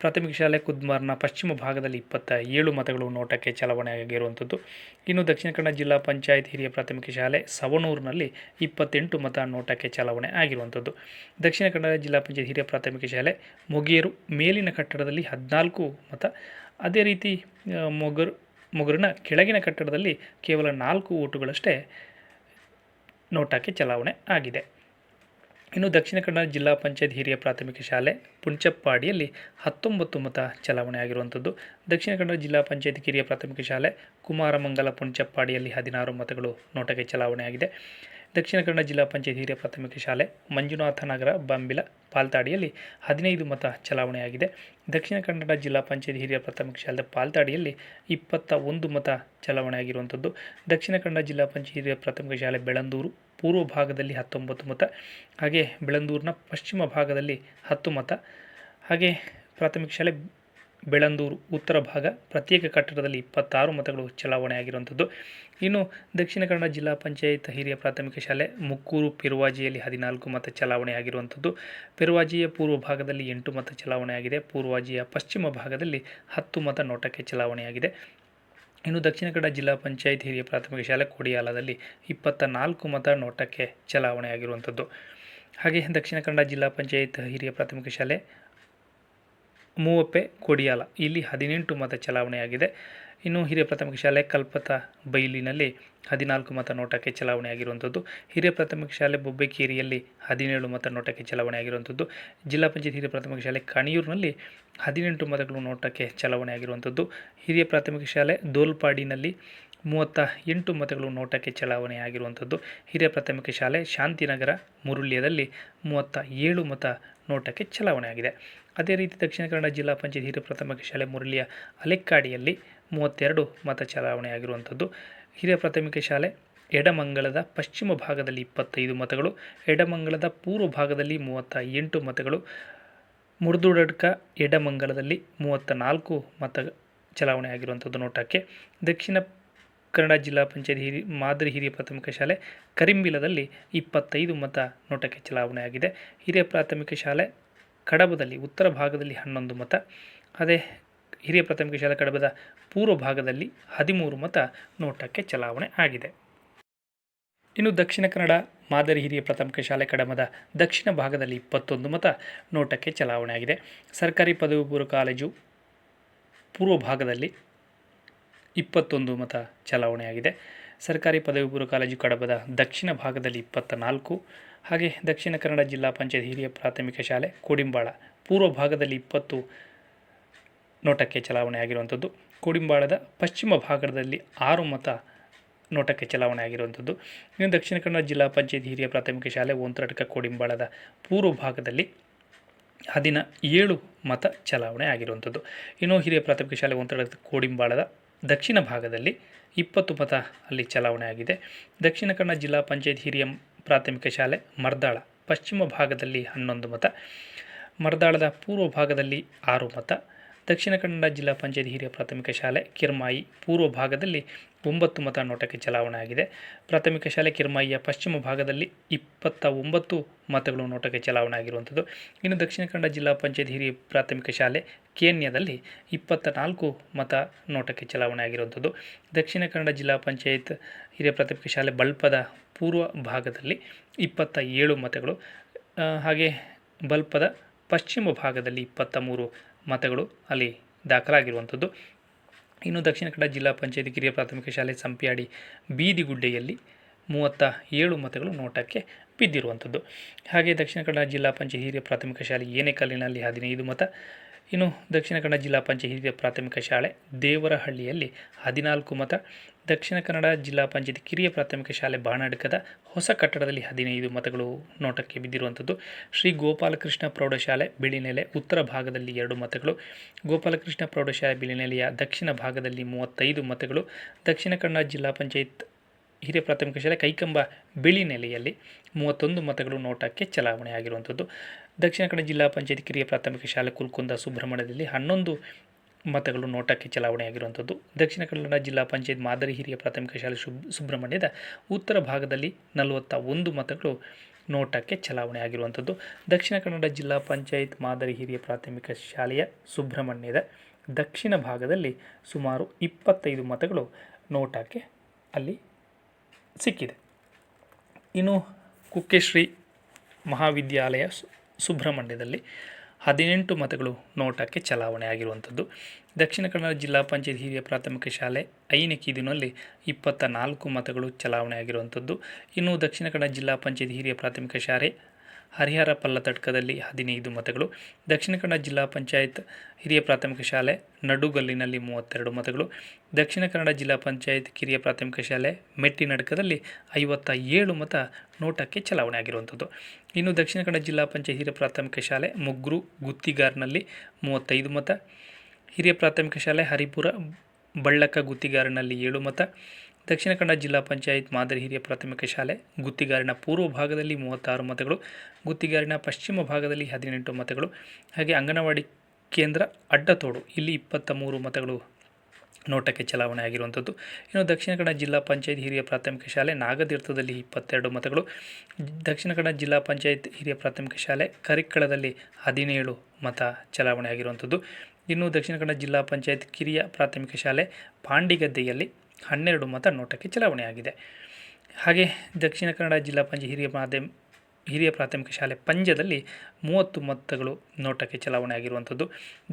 ಪ್ರಾಥಮಿಕ ಶಾಲೆ ಕುದ್ಮಾರ್ನ ಪಶ್ಚಿಮ ಭಾಗದಲ್ಲಿ 27 ಮತಗಳು ನೋಟಕ್ಕೆ ಚಲಾವಣೆ ಆಗಿರುವಂಥದ್ದು. ಇನ್ನು ದಕ್ಷಿಣ ಕನ್ನಡ ಜಿಲ್ಲಾ ಪಂಚಾಯತ್ ಹಿರಿಯ ಪ್ರಾಥಮಿಕ ಶಾಲೆ ಸವಣೂರಿನಲ್ಲಿ 28 ಮತ ನೋಟಕ್ಕೆ ಚಲಾವಣೆ ಆಗಿರುವಂಥದ್ದು. ದಕ್ಷಿಣ ಕನ್ನಡ ಜಿಲ್ಲಾ ಪಂಚಾಯತ್ ಹಿರಿಯ ಪ್ರಾಥಮಿಕ ಶಾಲೆ ಮೊಗೇರು ಮೇಲಿನ ಕಟ್ಟಡದಲ್ಲಿ 14 ಮತ, ಅದೇ ರೀತಿ ಮೊಗರಿನ ಕೆಳಗಿನ ಕಟ್ಟಡದಲ್ಲಿ ಕೇವಲ 4 ಓಟುಗಳಷ್ಟೇ ನೋಟಕ್ಕೆ ಚಲಾವಣೆ ಆಗಿದೆ. ಇನ್ನು ದಕ್ಷಿಣ ಕನ್ನಡ ಜಿಲ್ಲಾ ಪಂಚಾಯತ್ ಹಿರಿಯ ಪ್ರಾಥಮಿಕ ಶಾಲೆ ಪುಂಚಪ್ಪಾಡಿಯಲ್ಲಿ 19 ಮತ ಚಲಾವಣೆ ಆಗಿರುವಂಥದ್ದು. ದಕ್ಷಿಣ ಕನ್ನಡ ಜಿಲ್ಲಾ ಪಂಚಾಯತ್ ಹಿರಿಯ ಪ್ರಾಥಮಿಕ ಶಾಲೆ ಕುಮಾರಮಂಗಲ ಪುಂಚಪ್ಪಾಡಿಯಲ್ಲಿ 16 ಮತಗಳು ನೋಟಕ್ಕೆ ಚಲಾವಣೆ ಆಗಿದೆ. ದಕ್ಷಿಣ ಕನ್ನಡ ಜಿಲ್ಲಾ ಪಂಚಾಯತ್ ಹಿರಿಯ ಪ್ರಾಥಮಿಕ ಶಾಲೆ ಮಂಜುನಾಥ ನಗರ ಬಂಬಿಲ ಪಾಲ್ತಾಡಿಯಲ್ಲಿ 15 ಮತ ಚಲಾವಣೆಯಾಗಿದೆ. ದಕ್ಷಿಣ ಕನ್ನಡ ಜಿಲ್ಲಾ ಪಂಚಾಯತ್ ಹಿರಿಯ ಪ್ರಾಥಮಿಕ ಶಾಲೆ ಪಾಲ್ತಾಡಿಯಲ್ಲಿ 21 ಮತ ಚಲಾವಣೆಯಾಗಿರುವಂಥದ್ದು. ದಕ್ಷಿಣ ಕನ್ನಡ ಜಿಲ್ಲಾ ಪಂಚಾಯತ್ ಹಿರಿಯ ಪ್ರಾಥಮಿಕ ಶಾಲೆ ಬೆಳಂದೂರು ಪೂರ್ವ ಭಾಗದಲ್ಲಿ 19 ಮತ, ಹಾಗೆ ಬೆಳಂದೂರಿನ ಪಶ್ಚಿಮ ಭಾಗದಲ್ಲಿ 10 ಮತ, ಹಾಗೆ ಪ್ರಾಥಮಿಕ ಶಾಲೆ ಬೆಳಂದೂರು ಉತ್ತರ ಭಾಗ ಪ್ರತ್ಯೇಕ ಕಟ್ಟಡದಲ್ಲಿ 26 ಮತಗಳು ಚಲಾವಣೆ ಆಗಿರುವಂಥದ್ದು. ಇನ್ನು ದಕ್ಷಿಣ ಕನ್ನಡ ಜಿಲ್ಲಾ ಪಂಚಾಯತ್ ಹಿರಿಯ ಪ್ರಾಥಮಿಕ ಶಾಲೆ ಮುಕ್ಕೂರು ಪೆರುವಾಜಿಯಲ್ಲಿ 14 ಮತ ಚಲಾವಣೆ ಆಗಿರುವಂಥದ್ದು. ಪೆರುವಾಜಿಯ ಪೂರ್ವ ಭಾಗದಲ್ಲಿ 8 ಮತ ಚಲಾವಣೆ ಆಗಿದೆ. ಪೂರ್ವಾಜಿಯ ಪಶ್ಚಿಮ ಭಾಗದಲ್ಲಿ 10 ಮತ ನೋಟಕ್ಕೆ ಚಲಾವಣೆಯಾಗಿದೆ. ಇನ್ನು ದಕ್ಷಿಣ ಕನ್ನಡ ಜಿಲ್ಲಾ ಪಂಚಾಯತ್ ಹಿರಿಯ ಪ್ರಾಥಮಿಕ ಶಾಲೆ ಕೊಡಿಯಾಲದಲ್ಲಿ 24 ಮತ ನೋಟಕ್ಕೆ ಚಲಾವಣೆ ಆಗಿರುವಂಥದ್ದು. ಹಾಗೆ ದಕ್ಷಿಣ ಕನ್ನಡ ಜಿಲ್ಲಾ ಪಂಚಾಯತ್ ಹಿರಿಯ ಪ್ರಾಥಮಿಕ ಶಾಲೆ ಮೂವಪ್ಪೆ ಕೊಡಿಯಾಲ ಇಲ್ಲಿ 18 ಮತ ಚಲಾವಣೆಯಾಗಿದೆ. ಇನ್ನು ಹಿರಿಯ ಪ್ರಾಥಮಿಕ ಶಾಲೆ ಕಲ್ಪತ ಬೈಲಿನಲ್ಲಿ 14 ಮತ ನೋಟಕ್ಕೆ ಚಲಾವಣೆ ಆಗಿರುವಂಥದ್ದು. ಹಿರಿಯ ಪ್ರಾಥಮಿಕ ಶಾಲೆ ಬೊಬ್ಬೆಕೇರಿಯಲ್ಲಿ 17 ಮತ ನೋಟಕ್ಕೆ ಚಲಾವಣೆ ಆಗಿರುವಂಥದ್ದು. ಜಿಲ್ಲಾ ಪಂಚಾಯತ್ ಹಿರಿಯ ಪ್ರಾಥಮಿಕ ಶಾಲೆ ಕಣಿಯೂರಿನಲ್ಲಿ 18 ಮತಗಳು ನೋಟಕ್ಕೆ ಚಲಾವಣೆ ಆಗಿರುವಂಥದ್ದು. ಹಿರಿಯ ಪ್ರಾಥಮಿಕ ಶಾಲೆ ದೋಲ್ಪಾಡಿನಲ್ಲಿ 38 ಮತಗಳು ನೋಟಕ್ಕೆ ಚಲಾವಣೆ ಆಗಿರುವಂಥದ್ದು. ಹಿರಿಯ ಪ್ರಾಥಮಿಕ ಶಾಲೆ ಶಾಂತಿನಗರ ಮುರುಳ್ಯದಲ್ಲಿ 37 ಮತ ನೋಟಕ್ಕೆ ಚಲಾವಣೆ ಆಗಿದೆ. ಅದೇ ರೀತಿ ದಕ್ಷಿಣ ಕನ್ನಡ ಜಿಲ್ಲಾ ಪಂಚಾಯತ್ ಹಿರಿಯ ಪ್ರಾಥಮಿಕ ಶಾಲೆ ಮುರುಳಿಯ ಅಲೆಕ್ಕಾಡಿಯಲ್ಲಿ 32 ಮತ ಚಲಾವಣೆ ಆಗಿರುವಂಥದ್ದು. ಹಿರಿಯ ಪ್ರಾಥಮಿಕ ಶಾಲೆ ಎಡಮಂಗಲದ ಪಶ್ಚಿಮ ಭಾಗದಲ್ಲಿ 25 ಮತಗಳು, ಎಡಮಂಗಲದ ಪೂರ್ವ ಭಾಗದಲ್ಲಿ 38 ಮತಗಳು, ಮುರ್ದುಡಡ್ಕ ಎಡಮಂಗಲದಲ್ಲಿ 34 ಮತ ಚಲಾವಣೆ ಆಗಿರುವಂಥದ್ದು ನೋಟಕ್ಕೆ. ದಕ್ಷಿಣ ಕನ್ನಡ ಜಿಲ್ಲಾ ಪಂಚಾಯತ್ ಮಾದರಿ ಹಿರಿಯ ಪ್ರಾಥಮಿಕ ಶಾಲೆ ಕರಿಂಬಿಲದಲ್ಲಿ 25 ಮತ ನೋಟಕ್ಕೆ ಚಲಾವಣೆ ಆಗಿದೆ. ಹಿರಿಯ ಪ್ರಾಥಮಿಕ ಶಾಲೆ ಕಡಬದಲ್ಲಿ ಉತ್ತರ ಭಾಗದಲ್ಲಿ 11 ಮತ, ಅದೇ ಹಿರಿಯ ಪ್ರಾಥಮಿಕ ಶಾಲೆ ಕಡಬದ ಪೂರ್ವ ಭಾಗದಲ್ಲಿ 13 ಮತ ನೋಟಕ್ಕೆ ಚಲಾವಣೆ ಆಗಿದೆ. ಇನ್ನು ದಕ್ಷಿಣ ಕನ್ನಡ ಮಾದರಿ ಹಿರಿಯ ಪ್ರಾಥಮಿಕ ಶಾಲೆ ಕಡಬದ ದಕ್ಷಿಣ ಭಾಗದಲ್ಲಿ 21 ಮತ ನೋಟಕ್ಕೆ ಚಲಾವಣೆ ಆಗಿದೆ. ಸರ್ಕಾರಿ ಪದವಿ ಪೂರ್ವ ಕಾಲೇಜು ಪೂರ್ವ ಭಾಗದಲ್ಲಿ 21 ಮತ ಚಲಾವಣೆಯಾಗಿದೆ. ಸರ್ಕಾರಿ ಪದವಿ ಪೂರ್ವ ಕಾಲೇಜು ಕಡಬದ ದಕ್ಷಿಣ ಭಾಗದಲ್ಲಿ 24, ಹಾಗೆ ದಕ್ಷಿಣ ಕನ್ನಡ ಜಿಲ್ಲಾ ಪಂಚಾಯತ್ ಹಿರಿಯ ಪ್ರಾಥಮಿಕ ಶಾಲೆ ಕೋಡಿಂಬಾಳ ಪೂರ್ವ ಭಾಗದಲ್ಲಿ 20 ನೋಟಕ್ಕೆ ಚಲಾವಣೆ ಆಗಿರುವಂಥದ್ದು. ಕೋಡಿಂಬಾಳದ ಪಶ್ಚಿಮ ಭಾಗದಲ್ಲಿ 6 ಮತ ನೋಟಕ್ಕೆ ಚಲಾವಣೆ ಆಗಿರುವಂಥದ್ದು. ಇನ್ನು ದಕ್ಷಿಣ ಕನ್ನಡ ಜಿಲ್ಲಾ ಪಂಚಾಯತ್ ಹಿರಿಯ ಪ್ರಾಥಮಿಕ ಶಾಲೆ ಒಂತರಡ್ಕ ಕೋಡಿಂಬಾಳದ ಪೂರ್ವ ಭಾಗದಲ್ಲಿ 17 ಮತ ಚಲಾವಣೆ ಆಗಿರುವಂಥದ್ದು. ಇನ್ನು ಹಿರಿಯ ಪ್ರಾಥಮಿಕ ಶಾಲೆ ಒಂತರಡ್ಕ ಕೋಡಿಂಬಾಳದ ದಕ್ಷಿಣ ಭಾಗದಲ್ಲಿ 20 ಮತ ಅಲ್ಲಿ ಚಲಾವಣೆ ಆಗಿದೆ. ದಕ್ಷಿಣ ಕನ್ನಡ ಜಿಲ್ಲಾ ಪಂಚಾಯತ್ ಹಿರಿಯ ಪ್ರಾಥಮಿಕ ಶಾಲೆ ಮರ್ದಾಳ ಪಶ್ಚಿಮ ಭಾಗದಲ್ಲಿ 11 ಮತ, ಮರ್ದಾಳದ ಪೂರ್ವ ಭಾಗದಲ್ಲಿ 6 ಮತ, ದಕ್ಷಿಣ ಕನ್ನಡ ಜಿಲ್ಲಾ ಪಂಚಾಯತ್ ಹಿರಿಯ ಪ್ರಾಥಮಿಕ ಶಾಲೆ ಕಿರ್ಮಾಯಿ ಪೂರ್ವ ಭಾಗದಲ್ಲಿ 9 ಮತ ನೋಟಕ್ಕೆ ಚಲಾವಣೆ ಆಗಿದೆ. ಪ್ರಾಥಮಿಕ ಶಾಲೆ ಕಿರ್ಮಾಯಿಯ ಪಶ್ಚಿಮ ಭಾಗದಲ್ಲಿ 29 ಮತಗಳು ನೋಟಕ್ಕೆ ಚಲಾವಣೆ ಆಗಿರುವಂಥದ್ದು. ಇನ್ನು ದಕ್ಷಿಣ ಕನ್ನಡ ಜಿಲ್ಲಾ ಪಂಚಾಯತ್ ಹಿರಿಯ ಪ್ರಾಥಮಿಕ ಶಾಲೆ ಕೇನ್ಯದಲ್ಲಿ 24 ಮತ ನೋಟಕ್ಕೆ ಚಲಾವಣೆ ಆಗಿರುವಂಥದ್ದು. ದಕ್ಷಿಣ ಕನ್ನಡ ಜಿಲ್ಲಾ ಪಂಚಾಯತ್ ಹಿರಿಯ ಪ್ರಾಥಮಿಕ ಶಾಲೆ ಬಲ್ಪದ ಪೂರ್ವ ಭಾಗದಲ್ಲಿ 27 ಮತಗಳು, ಹಾಗೆ ಬಲ್ಪದ ಪಶ್ಚಿಮ ಭಾಗದಲ್ಲಿ 23 ಮತಗಳು ಅಲ್ಲಿ ದಾಖಲಾಗಿರುವಂಥದ್ದು. ಇನ್ನು ದಕ್ಷಿಣ ಕನ್ನಡ ಜಿಲ್ಲಾ ಪಂಚಾಯತ್ ಕಿರಿಯ ಪ್ರಾಥಮಿಕ ಶಾಲೆ ಸಂಪ್ಯಾಡಿ ಬೀದಿಗುಡ್ಡೆಯಲ್ಲಿ 37 ಮತಗಳು ನೋಟಕ್ಕೆ ಬಿದ್ದಿರುವಂಥದ್ದು. ಹಾಗೆ ದಕ್ಷಿಣ ಕನ್ನಡ ಜಿಲ್ಲಾ ಪಂಚಾಯತ್ ಹಿರಿಯ ಪ್ರಾಥಮಿಕ ಶಾಲೆ ಏನೆಕಲ್ಲಿನಲ್ಲಿ 15 ಮತ, ಇನ್ನು ದಕ್ಷಿಣ ಕನ್ನಡ ಜಿಲ್ಲಾ ಪಂಚಾಯತ್ ಹಿರಿಯ ಪ್ರಾಥಮಿಕ ಶಾಲೆ ದೇವರಹಳ್ಳಿಯಲ್ಲಿ 14 ಮತ, ದಕ್ಷಿಣ ಕನ್ನಡ ಜಿಲ್ಲಾ ಪಂಚಾಯತ್ ಕಿರಿಯ ಪ್ರಾಥಮಿಕ ಶಾಲೆ ಬಾಣಡ್ಕದ ಹೊಸ ಕಟ್ಟಡದಲ್ಲಿ 15 ಮತಗಳು ನೋಟಕ್ಕೆ ಬಿದ್ದಿರುವಂಥದ್ದು. ಶ್ರೀ ಗೋಪಾಲಕೃಷ್ಣ ಪ್ರೌಢಶಾಲೆ ಬಿಳಿನೆಲೆ ಉತ್ತರ ಭಾಗದಲ್ಲಿ 2 ಮತಗಳು, ಗೋಪಾಲಕೃಷ್ಣ ಪ್ರೌಢಶಾಲೆ ಬಿಳಿನೆಲೆಯ ದಕ್ಷಿಣ ಭಾಗದಲ್ಲಿ 35 ಮತಗಳು, ದಕ್ಷಿಣ ಕನ್ನಡ ಜಿಲ್ಲಾ ಪಂಚಾಯತ್ ಹಿರಿಯ ಪ್ರಾಥಮಿಕ ಶಾಲೆ ಕೈಕಂಬ ಬಿಳಿನೆಲೆಯಲ್ಲಿ 31 ಮತಗಳು ನೋಟಕ್ಕೆ ಚಲಾವಣೆ ಆಗಿರುವಂಥದ್ದು. ದಕ್ಷಿಣ ಕನ್ನಡ ಜಿಲ್ಲಾ ಪಂಚಾಯತ್ ಕಿರಿಯ ಪ್ರಾಥಮಿಕ ಶಾಲೆ ಕುಲ್ಕುಂದ ಸುಬ್ರಹ್ಮಣ್ಯದಲ್ಲಿ 11 ಮತಗಳು ನೋಟಕ್ಕೆ ಚಲಾವಣೆ ಆಗಿರುವಂಥದ್ದು. ದಕ್ಷಿಣ ಕನ್ನಡ ಜಿಲ್ಲಾ ಪಂಚಾಯತ್ ಮಾದರಿ ಹಿರಿಯ ಪ್ರಾಥಮಿಕ ಶಾಲೆ ಸುಬ್ರಹ್ಮಣ್ಯದ ಉತ್ತರ ಭಾಗದಲ್ಲಿ 41 ಮತಗಳು ನೋಟಕ್ಕೆ ಚಲಾವಣೆ ಆಗಿರುವಂಥದ್ದು. ದಕ್ಷಿಣ ಕನ್ನಡ ಜಿಲ್ಲಾ ಪಂಚಾಯತ್ ಮಾದರಿ ಹಿರಿಯ ಪ್ರಾಥಮಿಕ ಶಾಲೆಯ ಸುಬ್ರಹ್ಮಣ್ಯದ ದಕ್ಷಿಣ ಭಾಗದಲ್ಲಿ ಸುಮಾರು 25 ಮತಗಳು ನೋಟಕ್ಕೆ ಅಲ್ಲಿ ಸಿಕ್ಕಿದೆ. ಇನ್ನು ಕುಕ್ಕೆಶ್ರೀ ಮಹಾವಿದ್ಯಾಲಯ ಸುಬ್ರಹ್ಮಣ್ಯದಲ್ಲಿ 18 ಮತಗಳು ನೋಟಕ್ಕೆ ಚಲಾವಣೆ ಆಗಿರುವಂಥದ್ದು. ದಕ್ಷಿಣ ಕನ್ನಡ ಜಿಲ್ಲಾ ಪಂಚಾಯತ್ ಹಿರಿಯ ಪ್ರಾಥಮಿಕ ಶಾಲೆ ಐನಕೀದಿನಲ್ಲಿ 24 ಮತಗಳು ಚಲಾವಣೆ ಆಗಿರುವಂಥದ್ದು. ಇನ್ನು ದಕ್ಷಿಣ ಕನ್ನಡ ಜಿಲ್ಲಾ ಪಂಚಾಯತ್ ಹಿರಿಯ ಪ್ರಾಥಮಿಕ ಶಾಲೆ ಹರಿಹರ ಪಲ್ಲತಡ್ಕದಲ್ಲಿ 15 ಮತಗಳು, ದಕ್ಷಿಣ ಕನ್ನಡ ಜಿಲ್ಲಾ ಪಂಚಾಯತ್ ಹಿರಿಯ ಪ್ರಾಥಮಿಕ ಶಾಲೆ ನಡುಗಲ್ಲಿನಲ್ಲಿ 32 ಮತಗಳು, ದಕ್ಷಿಣ ಕನ್ನಡ ಜಿಲ್ಲಾ ಪಂಚಾಯತ್ ಕಿರಿಯ ಪ್ರಾಥಮಿಕ ಶಾಲೆ ಮೆಟ್ಟಿನಡ್ಕದಲ್ಲಿ 57 ಮತ ನೋಟಕ್ಕೆ ಚಲಾವಣೆ ಆಗಿರುವಂಥದ್ದು. ಇನ್ನು ದಕ್ಷಿಣ ಕನ್ನಡ ಜಿಲ್ಲಾ ಪಂಚಾಯತ್ ಹಿರಿಯ ಪ್ರಾಥಮಿಕ ಶಾಲೆ ಮುಗ್ರು ಗುತ್ತಿಗಾರ್ನಲ್ಲಿ 35 ಮತ, ಹಿರಿಯ ಪ್ರಾಥಮಿಕ ಶಾಲೆ ಹರಿಪುರ ಬಳ್ಳಕ ಗುತ್ತಿಗಾರಿನಲ್ಲಿ 7 ಮತ, ದಕ್ಷಿಣ ಕನ್ನಡ ಜಿಲ್ಲಾ ಪಂಚಾಯತ್ ಮಾದರಿ ಹಿರಿಯ ಪ್ರಾಥಮಿಕ ಶಾಲೆ ಗುತ್ತಿಗಾರಿನ ಪೂರ್ವ ಭಾಗದಲ್ಲಿ 36 ಮತಗಳು, ಗುತ್ತಿಗಾರಿನ ಪಶ್ಚಿಮ ಭಾಗದಲ್ಲಿ 18 ಮತಗಳು, ಹಾಗೆ ಅಂಗನವಾಡಿ ಕೇಂದ್ರ ಅಡ್ಡತೋಡು ಇಲ್ಲಿ 23 ಮತಗಳು ನೋಟಕ್ಕೆ ಚಲಾವಣೆ ಆಗಿರುವಂಥದ್ದು. ಇನ್ನು ದಕ್ಷಿಣ ಕನ್ನಡ ಜಿಲ್ಲಾ ಪಂಚಾಯತ್ ಹಿರಿಯ ಪ್ರಾಥಮಿಕ ಶಾಲೆ ನಾಗತೀರ್ಥದಲ್ಲಿ 22 ಮತಗಳು, ದಕ್ಷಿಣ ಕನ್ನಡ ಜಿಲ್ಲಾ ಪಂಚಾಯತ್ ಹಿರಿಯ ಪ್ರಾಥಮಿಕ ಶಾಲೆ ಕರಿಕ್ಕಳದಲ್ಲಿ 17 ಮತ ಚಲಾವಣೆ ಆಗಿರುವಂಥದ್ದು. ಇನ್ನು ದಕ್ಷಿಣ ಕನ್ನಡ ಜಿಲ್ಲಾ ಪಂಚಾಯತ್ ಕಿರಿಯ ಪ್ರಾಥಮಿಕ ಶಾಲೆ ಪಾಂಡಿಗದ್ದೆಯಲ್ಲಿ 12 ಮತ ನೋಟಕ್ಕೆ ಚಲಾವಣೆಯಾಗಿದೆ. ಹಾಗೆ ದಕ್ಷಿಣ ಕನ್ನಡ ಜಿಲ್ಲಾ ಪಂಚಾಯತ್ ಹಿರಿಯ ಪ್ರಾಥಮಿಕ ಶಾಲೆ ಪಂಜದಲ್ಲಿ 30 ಮತಗಳು ನೋಟಕ್ಕೆ ಚಲಾವಣೆ ಆಗಿರುವಂಥದ್ದು.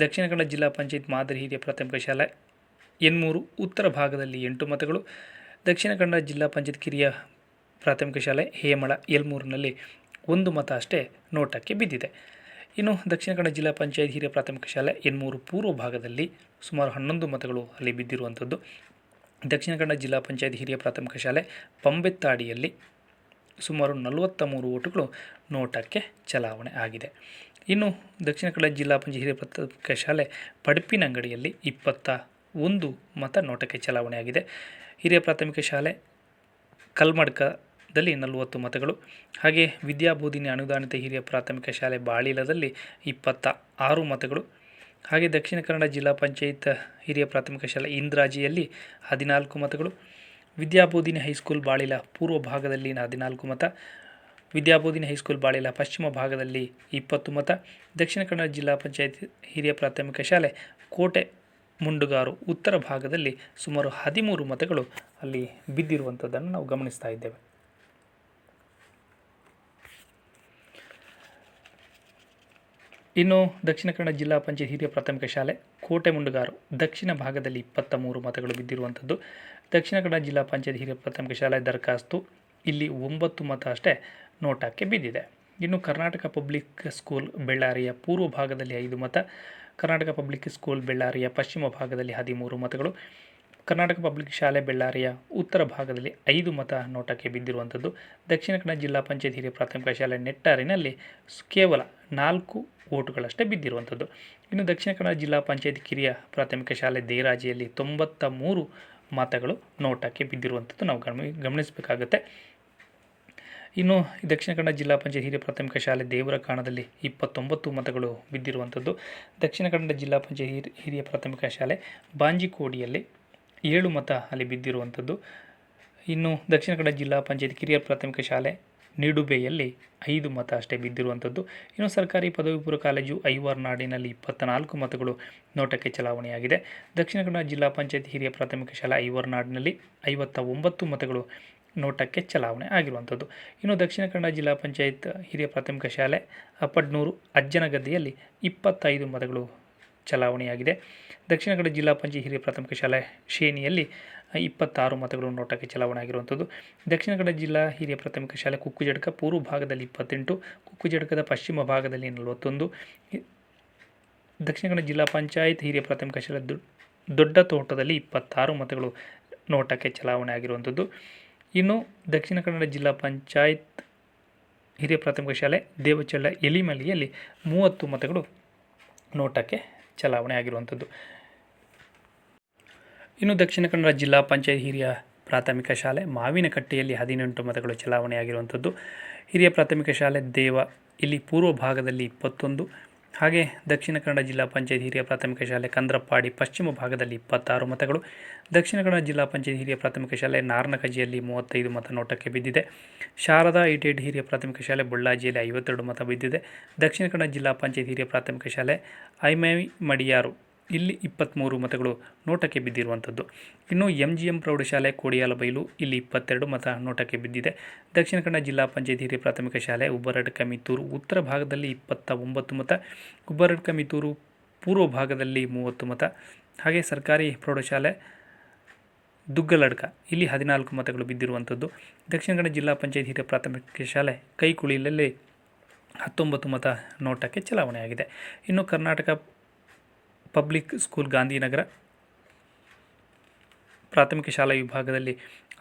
ದಕ್ಷಿಣ ಕನ್ನಡ ಜಿಲ್ಲಾ ಪಂಚಾಯತ್ ಮಾದರಿ ಹಿರಿಯ ಪ್ರಾಥಮಿಕ ಶಾಲೆ ಎನ್ಮೂರು ಉತ್ತರ ಭಾಗದಲ್ಲಿ 8 ಮತಗಳು, ದಕ್ಷಿಣ ಕನ್ನಡ ಜಿಲ್ಲಾ ಪಂಚಾಯತ್ ಕಿರಿಯ ಪ್ರಾಥಮಿಕ ಶಾಲೆ ಹೇಮಳ ಎಲ್ಮೂರಿನಲ್ಲಿ 1 ಮತ ಅಷ್ಟೇ ನೋಟಕ್ಕೆ ಬಿದ್ದಿದೆ. ಇನ್ನು ದಕ್ಷಿಣ ಕನ್ನಡ ಜಿಲ್ಲಾ ಪಂಚಾಯತ್ ಹಿರಿಯ ಪ್ರಾಥಮಿಕ ಶಾಲೆ ಎನ್ಮೂರು ಪೂರ್ವ ಭಾಗದಲ್ಲಿ ಸುಮಾರು 11 ಮತಗಳು ಅಲ್ಲಿ ಬಿದ್ದಿರುವಂಥದ್ದು. ದಕ್ಷಿಣ ಕನ್ನಡ ಜಿಲ್ಲಾ ಪಂಚಾಯತ್ ಹಿರಿಯ ಪ್ರಾಥಮಿಕ ಶಾಲೆ ಪಂಬೆತ್ತಾಡಿಯಲ್ಲಿ ಸುಮಾರು 43 ಓಟುಗಳು ನೋಟಕ್ಕೆ ಚಲಾವಣೆ ಆಗಿದೆ. ಇನ್ನು ದಕ್ಷಿಣ ಕನ್ನಡ ಜಿಲ್ಲಾ ಪಂಚಾಯತ್ ಹಿರಿಯ ಪ್ರಾಥಮಿಕ ಶಾಲೆ ಪಡಪಿನಂಗಡಿಯಲ್ಲಿ 21 ಮತ ನೋಟಕ್ಕೆ ಚಲಾವಣೆಯಾಗಿದೆ. ಹಿರಿಯ ಪ್ರಾಥಮಿಕ ಶಾಲೆ ಕಲ್ಮಡ್ಕ ದಲ್ಲಿ 40 ಮತಗಳು. ಹಾಗೆ ವಿದ್ಯಾಬೋಧಿನಿ ಅನುದಾನಿತ ಹಿರಿಯ ಪ್ರಾಥಮಿಕ ಶಾಲೆ ಬಾಳಿಲದಲ್ಲಿ 26 ಮತಗಳು. ಹಾಗೆ ದಕ್ಷಿಣ ಕನ್ನಡ ಜಿಲ್ಲಾ ಪಂಚಾಯತ್ ಹಿರಿಯ ಪ್ರಾಥಮಿಕ ಶಾಲೆ ಇಂದ್ರಾಜಿಯಲ್ಲಿ 14 ಮತಗಳು. ವಿದ್ಯಾಬೋಧಿನಿ ಹೈಸ್ಕೂಲ್ ಬಾಳಿಲ ಪೂರ್ವ ಭಾಗದಲ್ಲಿ 14 ಮತ. ವಿದ್ಯಾಬೋಧಿನಿ ಹೈಸ್ಕೂಲ್ ಬಾಳಿಲ ಪಶ್ಚಿಮ ಭಾಗದಲ್ಲಿ 20 ಮತ. ದಕ್ಷಿಣ ಕನ್ನಡ ಜಿಲ್ಲಾ ಪಂಚಾಯತ್ ಹಿರಿಯ ಪ್ರಾಥಮಿಕ ಶಾಲೆ ಕೋಟೆ ಮುಂಡುಗಾರು ಉತ್ತರ ಭಾಗದಲ್ಲಿ ಸುಮಾರು 13 ಮತಗಳು ಅಲ್ಲಿ ಬಿದ್ದಿರುವಂಥದ್ದನ್ನು ನಾವು ಗಮನಿಸ್ತಾ ಇದ್ದೇವೆ. ಇನ್ನು ದಕ್ಷಿಣ ಕನ್ನಡ ಜಿಲ್ಲಾ ಪಂಚಾಯತ್ ಹಿರಿಯ ಪ್ರಾಥಮಿಕ ಶಾಲೆ ಕೋಟೆ ಮುಂಡುಗಾರು ದಕ್ಷಿಣ ಭಾಗದಲ್ಲಿ 23 ಮತಗಳು ಬಿದ್ದಿರುವಂಥದ್ದು. ದಕ್ಷಿಣ ಕನ್ನಡ ಜಿಲ್ಲಾ ಪಂಚಾಯತ್ ಹಿರಿಯ ಪ್ರಾಥಮಿಕ ಶಾಲೆ ದರ್ಖಾಸ್ತು ಇಲ್ಲಿ 9 ಮತ ಅಷ್ಟೇ ನೋಟಕ್ಕೆ ಬಿದ್ದಿದೆ. ಇನ್ನು ಕರ್ನಾಟಕ ಪಬ್ಲಿಕ್ ಸ್ಕೂಲ್ ಬೆಳ್ಳಾರಿಯ ಪೂರ್ವ ಭಾಗದಲ್ಲಿ 5 ಮತ. ಕರ್ನಾಟಕ ಪಬ್ಲಿಕ್ ಸ್ಕೂಲ್ ಬೆಳ್ಳಾರಿಯ ಪಶ್ಚಿಮ ಭಾಗದಲ್ಲಿ 13 ಮತಗಳು. ಕರ್ನಾಟಕ ಪಬ್ಲಿಕ್ ಶಾಲೆ ಬೆಳ್ಳಾರಿಯ ಉತ್ತರ ಭಾಗದಲ್ಲಿ 5 ಮತ ನೋಟಕ್ಕೆ ಬಿದ್ದಿರುವಂಥದ್ದು. ದಕ್ಷಿಣ ಕನ್ನಡ ಜಿಲ್ಲಾ ಪಂಚಾಯತ್ ಹಿರಿಯ ಪ್ರಾಥಮಿಕ ಶಾಲೆ ನೆಟ್ಟಾರಿನಲ್ಲಿ ಕೇವಲ 4 ವೋಟುಗಳಷ್ಟೇ ಬಿದ್ದಿರುವಂಥದ್ದು. ಇನ್ನು ದಕ್ಷಿಣ ಕನ್ನಡ ಜಿಲ್ಲಾ ಪಂಚಾಯತ್ ಕಿರಿಯ ಪ್ರಾಥಮಿಕ ಶಾಲೆ ದೇರಾಜಿಯಲ್ಲಿ 93 ಮತಗಳು ನೋಟಕ್ಕೆ ಬಿದ್ದಿರುವಂಥದ್ದು ನಾವು ಗಮನಿಸಬೇಕಾಗುತ್ತೆ. ಇನ್ನು ದಕ್ಷಿಣ ಕನ್ನಡ ಜಿಲ್ಲಾ ಪಂಚಾಯತ್ ಹಿರಿಯ ಪ್ರಾಥಮಿಕ ಶಾಲೆ ದೇವರಕಾಣದಲ್ಲಿ 29 ಮತಗಳು ಬಿದ್ದಿರುವಂಥದ್ದು. ದಕ್ಷಿಣ ಕನ್ನಡ ಜಿಲ್ಲಾ ಪಂಚಾಯತ್ ಹಿರಿಯ ಪ್ರಾಥಮಿಕ ಶಾಲೆ ಬಾಂಜಿಕೋಡಿಯಲ್ಲಿ 7 ಮತ ಅಲ್ಲಿ ಬಿದ್ದಿರುವಂಥದ್ದು. ಇನ್ನು ದಕ್ಷಿಣ ಕನ್ನಡ ಜಿಲ್ಲಾ ಪಂಚಾಯತ್ ಕಿರಿಯ ಪ್ರಾಥಮಿಕ ಶಾಲೆ ನಿಡುಬೆಯಲ್ಲಿ 5 ಮತ ಅಷ್ಟೇ ಬಿದ್ದಿರುವಂಥದ್ದು. ಇನ್ನು ಸರ್ಕಾರಿ ಪದವಿ ಪೂರ್ವ ಕಾಲೇಜು ಐವರ್ನಾಡಿನಲ್ಲಿ 24 ಮತಗಳು ನೋಟಕ್ಕೆ ಚಲಾವಣೆಯಾಗಿದೆ. ದಕ್ಷಿಣ ಕನ್ನಡ ಜಿಲ್ಲಾ ಪಂಚಾಯತ್ ಹಿರಿಯ ಪ್ರಾಥಮಿಕ ಶಾಲೆ ಐವರ್ನಾಡಿನಲ್ಲಿ 59 ಮತಗಳು ನೋಟಕ್ಕೆ ಚಲಾವಣೆ ಆಗಿರುವಂಥದ್ದು. ಇನ್ನು ದಕ್ಷಿಣ ಕನ್ನಡ ಜಿಲ್ಲಾ ಪಂಚಾಯತ್ ಹಿರಿಯ ಪ್ರಾಥಮಿಕ ಶಾಲೆ ಅಪ್ಪಡ್ನೂರು ಅಜ್ಜನಗದ್ದೆಯಲ್ಲಿ 25 ಮತಗಳು ಚಲಾವಣೆಯಾಗಿದೆ. ದಕ್ಷಿಣ ಕನ್ನಡ ಜಿಲ್ಲಾ ಪಂಚಾಯತ್ ಹಿರಿಯ ಪ್ರಾಥಮಿಕ ಶಾಲೆ ಶೇನಿಯಲ್ಲಿ 26 ಮತಗಳು ನೋಟಕ್ಕೆ ಚಲಾವಣೆ ಆಗಿರುವಂಥದ್ದು. ದಕ್ಷಿಣ ಕನ್ನಡ ಜಿಲ್ಲಾ ಹಿರಿಯ ಪ್ರಾಥಮಿಕ ಶಾಲೆ ಕುಕ್ಕುಜಡ್ಕ ಪೂರ್ವ ಭಾಗದಲ್ಲಿ 28, ಕುಕ್ಕುಜಡ್ಕದ ಪಶ್ಚಿಮ ಭಾಗದಲ್ಲಿ 41. ದಕ್ಷಿಣ ಕನ್ನಡ ಜಿಲ್ಲಾ ಪಂಚಾಯತ್ ಹಿರಿಯ ಪ್ರಾಥಮಿಕ ಶಾಲೆ ದೊಡ್ಡ ತೋಟದಲ್ಲಿ 26 ಮತಗಳು ನೋಟಕ್ಕೆ ಚಲಾವಣೆ ಆಗಿರುವಂಥದ್ದು. ಇನ್ನು ದಕ್ಷಿಣ ಕನ್ನಡ ಜಿಲ್ಲಾ ಪಂಚಾಯತ್ ಹಿರಿಯ ಪ್ರಾಥಮಿಕ ಶಾಲೆ ದೇವಚಳ್ಳ ಎಲಿಮಲೆಯಲ್ಲಿ 30 ಮತಗಳು ನೋಟಕ್ಕೆ ಚಲಾವಣೆ ಆಗಿರುವಂಥದ್ದು. ಇನ್ನು ದಕ್ಷಿಣ ಕನ್ನಡ ಜಿಲ್ಲಾ ಪಂಚಾಯತ್ ಹಿರಿಯ ಪ್ರಾಥಮಿಕ ಶಾಲೆ ಮಾವಿನಕಟ್ಟೆಯಲ್ಲಿ 18 ಮತಗಳು ಚಲಾವಣೆಯಾಗಿರುವಂಥದ್ದು. ಹಿರಿಯ ಪ್ರಾಥಮಿಕ ಶಾಲೆ ದೇವ ಇಲ್ಲಿ ಪೂರ್ವ ಭಾಗದಲ್ಲಿ 21. ಹಾಗೆ ದಕ್ಷಿಣ ಕನ್ನಡ ಜಿಲ್ಲಾ ಪಂಚಾಯತ್ ಹಿರಿಯ ಪ್ರಾಥಮಿಕ ಶಾಲೆ ಕಂದ್ರಪ್ಪಾಡಿ ಪಶ್ಚಿಮ ಭಾಗದಲ್ಲಿ 26 ಮತಗಳು. ದಕ್ಷಿಣ ಕನ್ನಡ ಜಿಲ್ಲಾ ಪಂಚಾಯತ್ ಹಿರಿಯ ಪ್ರಾಥಮಿಕ ಶಾಲೆ ನಾರ್ನಕಜಿಯಲ್ಲಿ 35 ಮತ ನೋಟಕ್ಕೆ ಬಿದ್ದಿದೆ. ಶಾರದಾ ಐಟೆಡ್ ಹಿರಿಯ ಪ್ರಾಥಮಿಕ ಶಾಲೆ ಬೊಳ್ಳಾಜಿಯಲ್ಲಿ 52 ಮತ ಬಿದ್ದಿದೆ. ದಕ್ಷಿಣ ಕನ್ನಡ ಜಿಲ್ಲಾ ಪಂಚಾಯತ್ ಹಿರಿಯ ಪ್ರಾಥಮಿಕ ಶಾಲೆ ಐಮವಿ ಮಡಿಯಾರು ಇಲ್ಲಿ 23 ಮತಗಳು ನೋಟಕ್ಕೆ ಬಿದ್ದಿರುವಂಥದ್ದು. ಇನ್ನು MGM ಪ್ರೌಢಶಾಲೆ ಕೋಡಿಯಾಲಬೈಲು ಇಲ್ಲಿ 22 ಮತ ನೋಟಕ್ಕೆ ಬಿದ್ದಿದೆ. ದಕ್ಷಿಣ ಕನ್ನಡ ಜಿಲ್ಲಾ ಪಂಚಾಯತ್ ಹಿರಿಯ ಪ್ರಾಥಮಿಕ ಶಾಲೆ ಉಬ್ಬರಡ್ಕ ಮಿತ್ತೂರು ಉತ್ತರ ಭಾಗದಲ್ಲಿ 29 ಮತ. ಉಬ್ಬರಡ್ಕ ಮಿತ್ತೂರು ಪೂರ್ವ ಭಾಗದಲ್ಲಿ 30 ಮತ. ಹಾಗೆ ಸರ್ಕಾರಿ ಪ್ರೌಢಶಾಲೆ ದುಗ್ಗಲಡ್ಕ ಇಲ್ಲಿ 14 ಮತಗಳು ಬಿದ್ದಿರುವಂಥದ್ದು. ದಕ್ಷಿಣ ಕನ್ನಡ ಜಿಲ್ಲಾ ಪಂಚಾಯತ್ ಹಿರಿಯ ಪ್ರಾಥಮಿಕ ಶಾಲೆ ಕೈಕುಳಿಲಲ್ಲಿ 19 ಮತ ನೋಟಕ್ಕೆ ಚಲಾವಣೆಯಾಗಿದೆ. ಇನ್ನು ಕರ್ನಾಟಕ ಪಬ್ಲಿಕ್ ಸ್ಕೂಲ್ ಗಾಂಧಿನಗರ ಪ್ರಾಥಮಿಕ ಶಾಲಾ ವಿಭಾಗದಲ್ಲಿ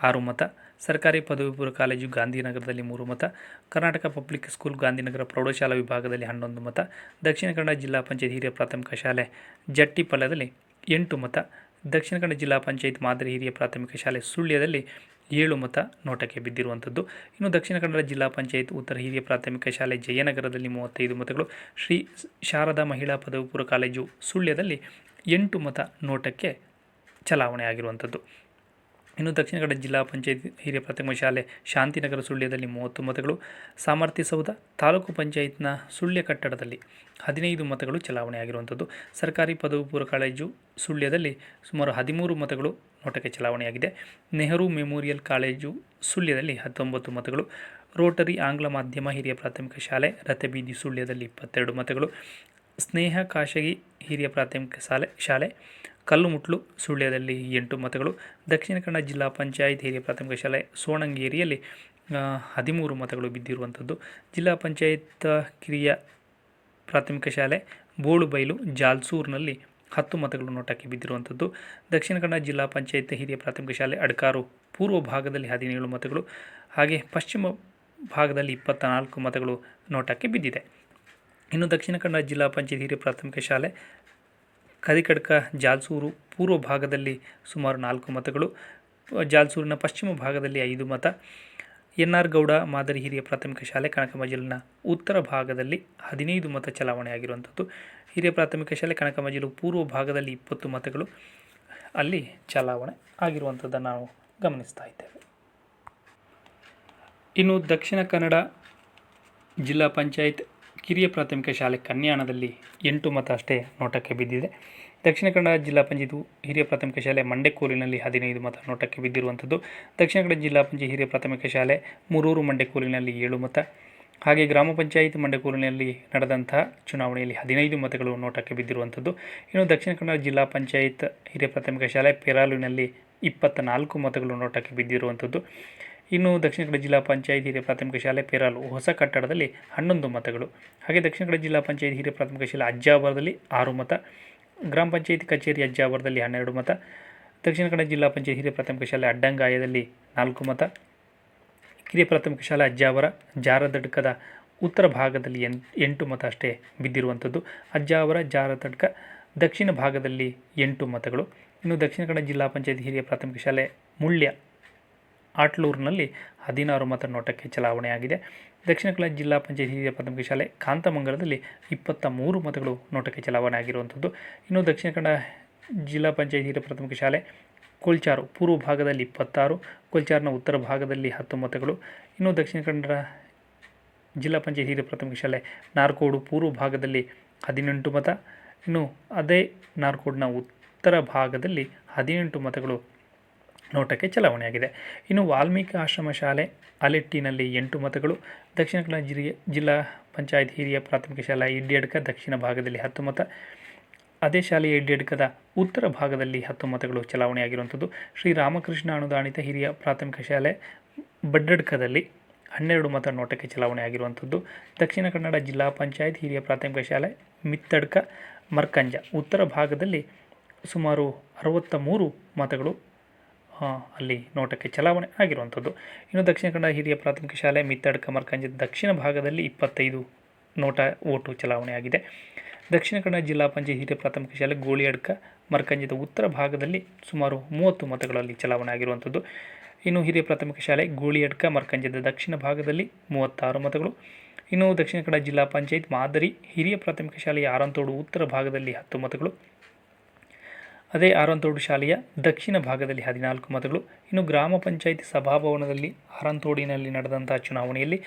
6 ಮತ. ಸರ್ಕಾರಿ ಪದವಿ ಪೂರ್ವ ಕಾಲೇಜು ಗಾಂಧಿನಗರದಲ್ಲಿ 3 ಮತ. ಕರ್ನಾಟಕ ಪಬ್ಲಿಕ್ ಸ್ಕೂಲ್ ಗಾಂಧಿನಗರ ಪ್ರೌಢಶಾಲಾ ವಿಭಾಗದಲ್ಲಿ 11 ಮತ. ದಕ್ಷಿಣ ಕನ್ನಡ ಜಿಲ್ಲಾ ಪಂಚಾಯತ್ ಹಿರಿಯ ಪ್ರಾಥಮಿಕ ಶಾಲೆ ಜಟ್ಟಿಪಲ್ಲದಲ್ಲಿ 8 ಮತ. ದಕ್ಷಿಣ ಕನ್ನಡ ಜಿಲ್ಲಾ ಪಂಚಾಯತ್ ಮಾದರಿ ಹಿರಿಯ ಪ್ರಾಥಮಿಕ ಶಾಲೆ ಸುಳ್ಯದಲ್ಲಿ 7 ಮತ ನೋಟಕ್ಕೆ ಬಿದ್ದಿರುವಂಥದ್ದು. ಇನ್ನು ದಕ್ಷಿಣ ಕನ್ನಡ ಜಿಲ್ಲಾ ಪಂಚಾಯತ್ ಉತ್ತರ ಹಿರಿಯ ಪ್ರಾಥಮಿಕ ಶಾಲೆ ಜಯನಗರದಲ್ಲಿ 35 ಮತಗಳು. ಶ್ರೀ ಶಾರದಾ ಮಹಿಳಾ ಪದವಿ ಪೂರ್ವ ಕಾಲೇಜು ಸುಳ್ಯದಲ್ಲಿ 8 ಮತ ನೋಟಕ್ಕೆ ಚಲಾವಣೆ ಆಗಿರುವಂಥದ್ದು. ಇನ್ನು ದಕ್ಷಿಣ ಕನ್ನಡ ಜಿಲ್ಲಾ ಪಂಚಾಯತ್ ಹಿರಿಯ ಪ್ರಾಥಮಿಕ ಶಾಲೆ ಶಾಂತಿನಗರ ಸುಳ್ಯದಲ್ಲಿ 30 ಮತಗಳು. ಸಾಮರ್ಥ್ಯ ಸೌಧ ತಾಲೂಕು ಪಂಚಾಯತ್ನ ಸುಳ್ಯ ಕಟ್ಟಡದಲ್ಲಿ 15 ಮತಗಳು ಚಲಾವಣೆ ಆಗಿರುವಂಥದ್ದು. ಸರ್ಕಾರಿ ಪದವಿ ಪೂರ್ವ ಕಾಲೇಜು ಸುಳ್ಯದಲ್ಲಿ ಸುಮಾರು 13 ಮತಗಳು ನೋಟಕ್ಕೆ ಚಲಾವಣೆಯಾಗಿದೆ. ನೆಹರು ಮೆಮೋರಿಯಲ್ ಕಾಲೇಜು ಸುಳ್ಯದಲ್ಲಿ 19 ಮತಗಳು. ರೋಟರಿ ಆಂಗ್ಲ ಮಾಧ್ಯಮ ಹಿರಿಯ ಪ್ರಾಥಮಿಕ ಶಾಲೆ ರಥಬೀದಿ ಸುಳ್ಯದಲ್ಲಿ 22 ಮತಗಳು. ಸ್ನೇಹ ಖಾಸಗಿ ಹಿರಿಯ ಪ್ರಾಥಮಿಕ ಶಾಲೆ ಕಲ್ಲುಮುಟ್ಲು ಸುಳ್ಯದಲ್ಲಿ 8 ಮತಗಳು. ದಕ್ಷಿಣ ಕನ್ನಡ ಜಿಲ್ಲಾ ಪಂಚಾಯತ್ ಹಿರಿಯ ಪ್ರಾಥಮಿಕ ಶಾಲೆ ಸೋಣಂಗೇರಿಯಲ್ಲಿ 13 ಮತಗಳು ಬಿದ್ದಿರುವಂಥದ್ದು. ಜಿಲ್ಲಾ ಪಂಚಾಯತ್ ಕಿರಿಯ ಪ್ರಾಥಮಿಕ ಶಾಲೆ ಬೋಳುಬೈಲು ಜಾಲ್ಸೂರಿನಲ್ಲಿ 10 ಮತಗಳು ನೋಟಕ್ಕೆ ಬಿದ್ದಿರುವಂಥದ್ದು. ದಕ್ಷಿಣ ಕನ್ನಡ ಜಿಲ್ಲಾ ಪಂಚಾಯತ್ ಹಿರಿಯ ಪ್ರಾಥಮಿಕ ಶಾಲೆ ಅಡ್ಕಾರು ಪೂರ್ವ ಭಾಗದಲ್ಲಿ 17 ಮತಗಳು. ಹಾಗೆ ಪಶ್ಚಿಮ ಭಾಗದಲ್ಲಿ 24 ಮತಗಳು ನೋಟಕ್ಕೆ ಬಿದ್ದಿದೆ. ಇನ್ನು ದಕ್ಷಿಣ ಕನ್ನಡ ಜಿಲ್ಲಾ ಪಂಚಾಯತ್ ಹಿರಿಯ ಪ್ರಾಥಮಿಕ ಶಾಲೆ ಕದಿಕಡ್ಕ ಜಾಲ್ಸೂರು ಪೂರ್ವ ಭಾಗದಲ್ಲಿ ಸುಮಾರು 4 ಮತಗಳು. ಜಾಲ್ಸೂರಿನ ಪಶ್ಚಿಮ ಭಾಗದಲ್ಲಿ 5 ಮತ. ಎನ್.ಆರ್. ಗೌಡ ಮಾದರಿ ಹಿರಿಯ ಪ್ರಾಥಮಿಕ ಶಾಲೆ ಕನಕಮಜಲಿನ ಉತ್ತರ ಭಾಗದಲ್ಲಿ 15 ಮತ ಚಲಾವಣೆ ಆಗಿರುವಂಥದ್ದು. ಹಿರಿಯ ಪ್ರಾಥಮಿಕ ಶಾಲೆ ಕನಕಮಜಲು ಪೂರ್ವ ಭಾಗದಲ್ಲಿ 20 ಮತಗಳು ಅಲ್ಲಿ ಚಲಾವಣೆ ಆಗಿರುವಂಥದ್ದನ್ನು ನಾವು ಗಮನಿಸ್ತಾ ಇದ್ದೇವೆ. ಇನ್ನು ದಕ್ಷಿಣ ಕನ್ನಡ ಜಿಲ್ಲಾ ಪಂಚಾಯತ್ ಕಿರಿಯ ಪ್ರಾಥಮಿಕ ಶಾಲೆ ಕನ್ಯಾಣದಲ್ಲಿ 8 ಮತ ಅಷ್ಟೇ ನೋಟಕ್ಕೆ ಬಿದ್ದಿದೆ. ದಕ್ಷಿಣ ಕನ್ನಡ ಜಿಲ್ಲಾ ಪಂಚಾಯತ್ ಹಿರಿಯ ಪ್ರಾಥಮಿಕ ಶಾಲೆ ಮಂಡೆಕೋಲಿನಲ್ಲಿ 15 ಮತ ನೋಟಕ್ಕೆ ಬಿದ್ದಿರುವಂಥದ್ದು. ದಕ್ಷಿಣ ಕನ್ನಡ ಜಿಲ್ಲಾ ಪಂಚಾಯತ್ ಹಿರಿಯ ಪ್ರಾಥಮಿಕ ಶಾಲೆ ಮುರೂರು ಮಂಡೆಕೋಲಿನಲ್ಲಿ 7 ಮತ, ಹಾಗೆ ಗ್ರಾಮ ಪಂಚಾಯತ್ ಮಂಡೆಕೋಲಿನಲ್ಲಿ ನಡೆದಂತಹ ಚುನಾವಣೆಯಲ್ಲಿ 15 ಮತಗಳು ನೋಟಕ್ಕೆ ಬಿದ್ದಿರುವಂಥದ್ದು. ಇನ್ನು ದಕ್ಷಿಣ ಕನ್ನಡ ಜಿಲ್ಲಾ ಪಂಚಾಯತ್ ಹಿರಿಯ ಪ್ರಾಥಮಿಕ ಶಾಲೆ ಪೆರಾಲುವಿನಲ್ಲಿ 24 ಮತಗಳು ನೋಟಕ್ಕೆ ಬಿದ್ದಿರುವಂಥದ್ದು. ಇನ್ನು ದಕ್ಷಿಣ ಕನ್ನಡ ಜಿಲ್ಲಾ ಪಂಚಾಯತ್ ಹಿರಿಯ ಪ್ರಾಥಮಿಕ ಶಾಲೆ ಪೆರಾಲು ಹೊಸ ಕಟ್ಟಡದಲ್ಲಿ 11 ಮತಗಳು, ಹಾಗೆ ದಕ್ಷಿಣ ಕನ್ನಡ ಜಿಲ್ಲಾ ಪಂಚಾಯತ್ ಹಿರಿಯ ಪ್ರಾಥಮಿಕ ಶಾಲೆ ಅಜ್ಜಾವರದಲ್ಲಿ 6 ಮತ, ಗ್ರಾಮ ಪಂಚಾಯತ್ ಕಚೇರಿ ಅಜ್ಜಾವರದಲ್ಲಿ 12 ಮತ, ದಕ್ಷಿಣ ಕನ್ನಡ ಜಿಲ್ಲಾ ಪಂಚಾಯತ್ ಹಿರಿಯ ಪ್ರಾಥಮಿಕ ಶಾಲೆ ಅಡ್ಡಂಗಾಯದಲ್ಲಿ 4 ಮತ, ಹಿರಿಯ ಪ್ರಾಥಮಿಕ ಶಾಲೆ ಅಜ್ಜಾವರ ಜಾರದಡ್ಕದ ಉತ್ತರ ಭಾಗದಲ್ಲಿ 8 ಮತ ಅಷ್ಟೇ ಬಿದ್ದಿರುವಂಥದ್ದು. ಅಜ್ಜಾವರ ಜಾರದಡ್ಕ ದಕ್ಷಿಣ ಭಾಗದಲ್ಲಿ 8 ಮತಗಳು. ಇನ್ನು ದಕ್ಷಿಣ ಕನ್ನಡ ಜಿಲ್ಲಾ ಪಂಚಾಯತ್ ಹಿರಿಯ ಪ್ರಾಥಮಿಕ ಶಾಲೆ ಮುಳ್ಯ ಆಟ್ಲೂರಿನಲ್ಲಿ 16 ಮತ ನೋಟಕ್ಕೆ ಚಲಾವಣೆಯಾಗಿದೆ. ದಕ್ಷಿಣ ಕನ್ನಡ ಜಿಲ್ಲಾ ಪಂಚಾಯತ್ ಹಿರಿಯ ಪ್ರಾಥಮಿಕ ಶಾಲೆ ಕಾಂತಮಂಗಲದಲ್ಲಿ 23 ಮತಗಳು ನೋಟಕ್ಕೆ ಚಲಾವಣೆ ಆಗಿರುವಂಥದ್ದು. ಇನ್ನು ದಕ್ಷಿಣ ಕನ್ನಡ ಜಿಲ್ಲಾ ಪಂಚಾಯತ್ ಹಿರಿಯ ಪ್ರಾಥಮಿಕ ಶಾಲೆ ಕೊಲ್ಚಾರು ಪೂರ್ವ ಭಾಗದಲ್ಲಿ 26, ಕೊಲ್ಚಾರ್ನ ಉತ್ತರ ಭಾಗದಲ್ಲಿ 10 ಮತಗಳು. ಇನ್ನು ದಕ್ಷಿಣ ಕನ್ನಡ ಜಿಲ್ಲಾ ಪಂಚಾಯತ್ ಹಿರಿಯ ಪ್ರಾಥಮಿಕ ಶಾಲೆ ನಾರ್ಕೋಡು ಪೂರ್ವ ಭಾಗದಲ್ಲಿ 18 ಮತ, ಇನ್ನು ಅದೇ ನಾರ್ಕೋಡ್ನ ಉತ್ತರ ಭಾಗದಲ್ಲಿ 18 ಮತಗಳು ನೋಟಕ್ಕೆ ಚಲಾವಣೆಯಾಗಿದೆ. ಇನ್ನು ವಾಲ್ಮೀಕಿ ಆಶ್ರಮ ಶಾಲೆ ಅಲೆಟ್ಟಿನಲ್ಲಿ 8 ಮತಗಳು, ದಕ್ಷಿಣ ಕನ್ನಡ ಜಿಲ್ಲಾ ಪಂಚಾಯತ್ ಹಿರಿಯ ಪ್ರಾಥಮಿಕ ಶಾಲೆ ಇಡ್ಯಡ್ಕ ದಕ್ಷಿಣ ಭಾಗದಲ್ಲಿ 10 ಮತ, ಅದೇ ಶಾಲೆಯ ಇಡ್ಯಡ್ಕದ ಉತ್ತರ ಭಾಗದಲ್ಲಿ 10 ಮತಗಳು ಚಲಾವಣೆಯಾಗಿರುವಂಥದ್ದು. ಶ್ರೀರಾಮಕೃಷ್ಣ ಅನುದಾನಿತ ಹಿರಿಯ ಪ್ರಾಥಮಿಕ ಶಾಲೆ ಬಡ್ಡಡ್ಕದಲ್ಲಿ 12 ಮತ ನೋಟಕ್ಕೆ ಚಲಾವಣೆ ಆಗಿರುವಂಥದ್ದು. ದಕ್ಷಿಣ ಕನ್ನಡ ಜಿಲ್ಲಾ ಪಂಚಾಯತ್ ಹಿರಿಯ ಪ್ರಾಥಮಿಕ ಶಾಲೆ ಮಿತ್ತಡ್ಕ ಮರ್ಕಂಜ ಉತ್ತರ ಭಾಗದಲ್ಲಿ ಸುಮಾರು 63 ಮತಗಳು ಅಲ್ಲಿ ನೋಟಕ್ಕೆ ಚಲಾವಣೆ ಆಗಿರುವಂಥದ್ದು. ಇನ್ನು ದಕ್ಷಿಣ ಕನ್ನಡ ಹಿರಿಯ ಪ್ರಾಥಮಿಕ ಶಾಲೆ ಮಿತ್ತಡ್ಕ ಮರ್ಕಂಜ ದಕ್ಷಿಣ ಭಾಗದಲ್ಲಿ 25 ಓಟು ಚಲಾವಣೆ ಆಗಿದೆ. ದಕ್ಷಿಣ ಕನ್ನಡ ಜಿಲ್ಲಾ ಪಂಚಾಯತ್ ಹಿರಿಯ ಪ್ರಾಥಮಿಕ ಶಾಲೆ ಗೋಳಿಯಡ್ಕ ಮರ್ಕಂಜದ ಉತ್ತರ ಭಾಗದಲ್ಲಿ ಸುಮಾರು 30 ಮತಗಳಲ್ಲಿ ಚಲಾವಣೆ ಆಗಿರುವಂಥದ್ದು. ಇನ್ನು ಹಿರಿಯ ಪ್ರಾಥಮಿಕ ಶಾಲೆ ಗೋಳಿಯಡ್ಕ ಮರ್ಕಂಜದ ದಕ್ಷಿಣ ಭಾಗದಲ್ಲಿ 36 ಮತಗಳು. ಇನ್ನು ದಕ್ಷಿಣ ಕನ್ನಡ ಜಿಲ್ಲಾ ಪಂಚಾಯತ್ ಮಾದರಿ ಹಿರಿಯ ಪ್ರಾಥಮಿಕ ಶಾಲೆಯ ಆರಂತೋಡು ಉತ್ತರ ಭಾಗದಲ್ಲಿ 10 ಮತಗಳು, ಅದೇ ಆರಂತೋಡು ಶಾಲೆಯ ದಕ್ಷಿಣ ಭಾಗದಲ್ಲಿ 14 ಮತಗಳು. ಇನ್ನು ಗ್ರಾಮ ಪಂಚಾಯತ್ ಸಭಾಭವನದಲ್ಲಿ ಆರಂತೋಡಿನಲ್ಲಿ ನಡೆದಂತಹ ಚುನಾವಣೆಯಲ್ಲಿ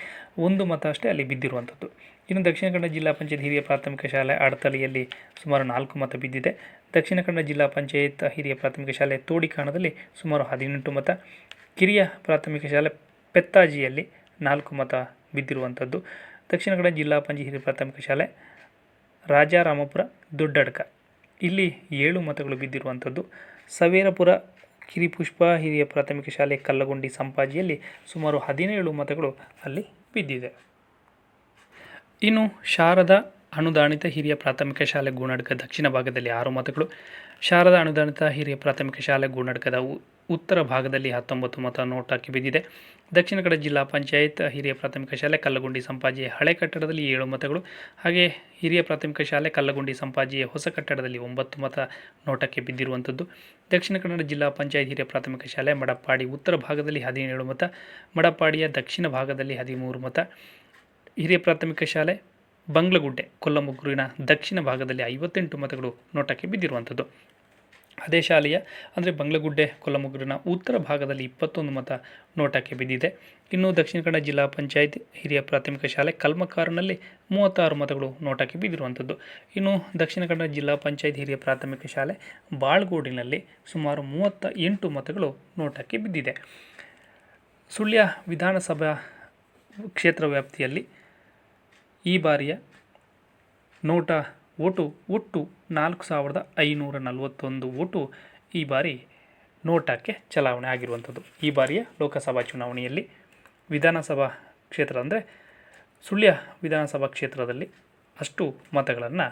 1 ಮತ ಅಷ್ಟೇ ಅಲ್ಲಿ ಬಿದ್ದಿರುವಂಥದ್ದು. ಇನ್ನು ದಕ್ಷಿಣ ಕನ್ನಡ ಜಿಲ್ಲಾ ಪಂಚಾಯತ್ ಹಿರಿಯ ಪ್ರಾಥಮಿಕ ಶಾಲೆ ಅಡತಲಿಯಲ್ಲಿ ಸುಮಾರು 4 ಮತ ಬಿದ್ದಿದೆ. ದಕ್ಷಿಣ ಕನ್ನಡ ಜಿಲ್ಲಾ ಪಂಚಾಯತ್ ಹಿರಿಯ ಪ್ರಾಥಮಿಕ ಶಾಲೆ ತೋಡಿಕಾಣದಲ್ಲಿ ಸುಮಾರು 18 ಮತ, ಕಿರಿಯ ಪ್ರಾಥಮಿಕ ಶಾಲೆ ಪೆತ್ತಾಜಿಯಲ್ಲಿ 4 ಮತ ಬಿದ್ದಿರುವಂಥದ್ದು. ದಕ್ಷಿಣ ಕನ್ನಡ ಜಿಲ್ಲಾ ಪಂಚಾಯತ್ ಹಿರಿಯ ಪ್ರಾಥಮಿಕ ಶಾಲೆ ರಾಜಾರಾಮಪುರ ದೊಡ್ಡಡ್ಕ ಇಲ್ಲಿ 7 ಮತಗಳು ಬಿದ್ದಿರುವಂಥದ್ದು. ಸವೇರಪುರ ಕಿರಿಪುಷ್ಪ ಹಿರಿಯ ಪ್ರಾಥಮಿಕ ಶಾಲೆ ಕಲ್ಲಗುಂಡಿ ಸಂಪಾಜಿಯಲ್ಲಿ ಸುಮಾರು 17 ಮತಗಳು ಅಲ್ಲಿ ಬಿದ್ದಿದೆ. ಇನ್ನು ಶಾರದಾ ಅನುದಾನಿತ ಹಿರಿಯ ಪ್ರಾಥಮಿಕ ಶಾಲೆ ಗೂಣಡ್ಕ ದಕ್ಷಿಣ ಭಾಗದಲ್ಲಿ 6 ಮತಗಳು, ಶಾರದಾ ಅನುದಾನಿತ ಹಿರಿಯ ಪ್ರಾಥಮಿಕ ಶಾಲೆ ಗೂಣಡ್ಕದ ಉತ್ತರ ಭಾಗದಲ್ಲಿ 19 ಮತ ನೋಟಕ್ಕೆ ಬಿದ್ದಿದೆ. ದಕ್ಷಿಣ ಕನ್ನಡ ಜಿಲ್ಲಾ ಪಂಚಾಯತ್ ಹಿರಿಯ ಪ್ರಾಥಮಿಕ ಶಾಲೆ ಕಲ್ಲಗುಂಡಿ ಸಂಪಾಜಿಯ ಹಳೆ ಕಟ್ಟಡದಲ್ಲಿ 7 ಮತಗಳು, ಹಾಗೆ ಹಿರಿಯ ಪ್ರಾಥಮಿಕ ಶಾಲೆ ಕಲ್ಲಗುಂಡಿ ಸಂಪಾಜಿಯ ಹೊಸ ಕಟ್ಟಡದಲ್ಲಿ 9 ಮತ ನೋಟಕ್ಕೆ ಬಿದ್ದಿರುವಂಥದ್ದು. ದಕ್ಷಿಣ ಕನ್ನಡ ಜಿಲ್ಲಾ ಪಂಚಾಯತ್ ಹಿರಿಯ ಪ್ರಾಥಮಿಕ ಶಾಲೆ ಮಡಪ್ಪಾಡಿ ಉತ್ತರ ಭಾಗದಲ್ಲಿ 17 ಮತ, ಮಡಪ್ಪಾಡಿಯ ದಕ್ಷಿಣ ಭಾಗದಲ್ಲಿ 13 ಮತ, ಹಿರಿಯ ಪ್ರಾಥಮಿಕ ಶಾಲೆ ಬಂಗ್ಲಗುಡ್ಡೆ ಕೊಲ್ಲಮುಗ್ಗುರಿನ ದಕ್ಷಿಣ ಭಾಗದಲ್ಲಿ 58 ಮತಗಳು ನೋಟಕ್ಕೆ ಬಿದ್ದಿರುವಂಥದ್ದು. ಅದೇ ಶಾಲೆಯ ಅಂದರೆ ಬಂಗ್ಲಗುಡ್ಡೆ ಕೊಲ್ಲಮುಗ್ಗುರಿನ ಉತ್ತರ ಭಾಗದಲ್ಲಿ 21 ಮತ ನೋಟಕ್ಕೆ ಬಿದ್ದಿದೆ. ಇನ್ನು ದಕ್ಷಿಣ ಕನ್ನಡ ಜಿಲ್ಲಾ ಪಂಚಾಯತ್ ಹಿರಿಯ ಪ್ರಾಥಮಿಕ ಶಾಲೆ ಕಲ್ಮಕಾರಿನಲ್ಲಿ 36 ಮತಗಳು ನೋಟಕ್ಕೆ ಬಿದ್ದಿರುವಂಥದ್ದು. ಇನ್ನು ದಕ್ಷಿಣ ಕನ್ನಡ ಜಿಲ್ಲಾ ಪಂಚಾಯತ್ ಹಿರಿಯ ಪ್ರಾಥಮಿಕ ಶಾಲೆ ಬಾಳ್ಗೋಡಿನಲ್ಲಿ ಸುಮಾರು 38 ಮತಗಳು ನೋಟಕ್ಕೆ ಬಿದ್ದಿದೆ. ಸುಳ್ಯ ವಿಧಾನಸಭಾ ಕ್ಷೇತ್ರ ವ್ಯಾಪ್ತಿಯಲ್ಲಿ ಈ ಬಾರಿಯ ನೋಟ ಓಟು ಒಟ್ಟು 4541 ಓಟು ಈ ಬಾರಿ ನೋಟಕ್ಕೆ ಚಲಾವಣೆ ಆಗಿರುವಂಥದ್ದು. ಈ ಬಾರಿಯ ಲೋಕಸಭಾ ಚುನಾವಣೆಯಲ್ಲಿ ವಿಧಾನಸಭಾ ಕ್ಷೇತ್ರ ಅಂದರೆ ಸುಳ್ಯ ವಿಧಾನಸಭಾ ಕ್ಷೇತ್ರದಲ್ಲಿ ಅಷ್ಟು ಮತಗಳನ್ನು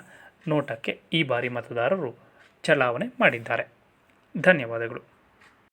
ನೋಟಕ್ಕೆ ಈ ಬಾರಿ ಮತದಾರರು ಚಲಾವಣೆ ಮಾಡಿದ್ದಾರೆ. ಧನ್ಯವಾದಗಳು.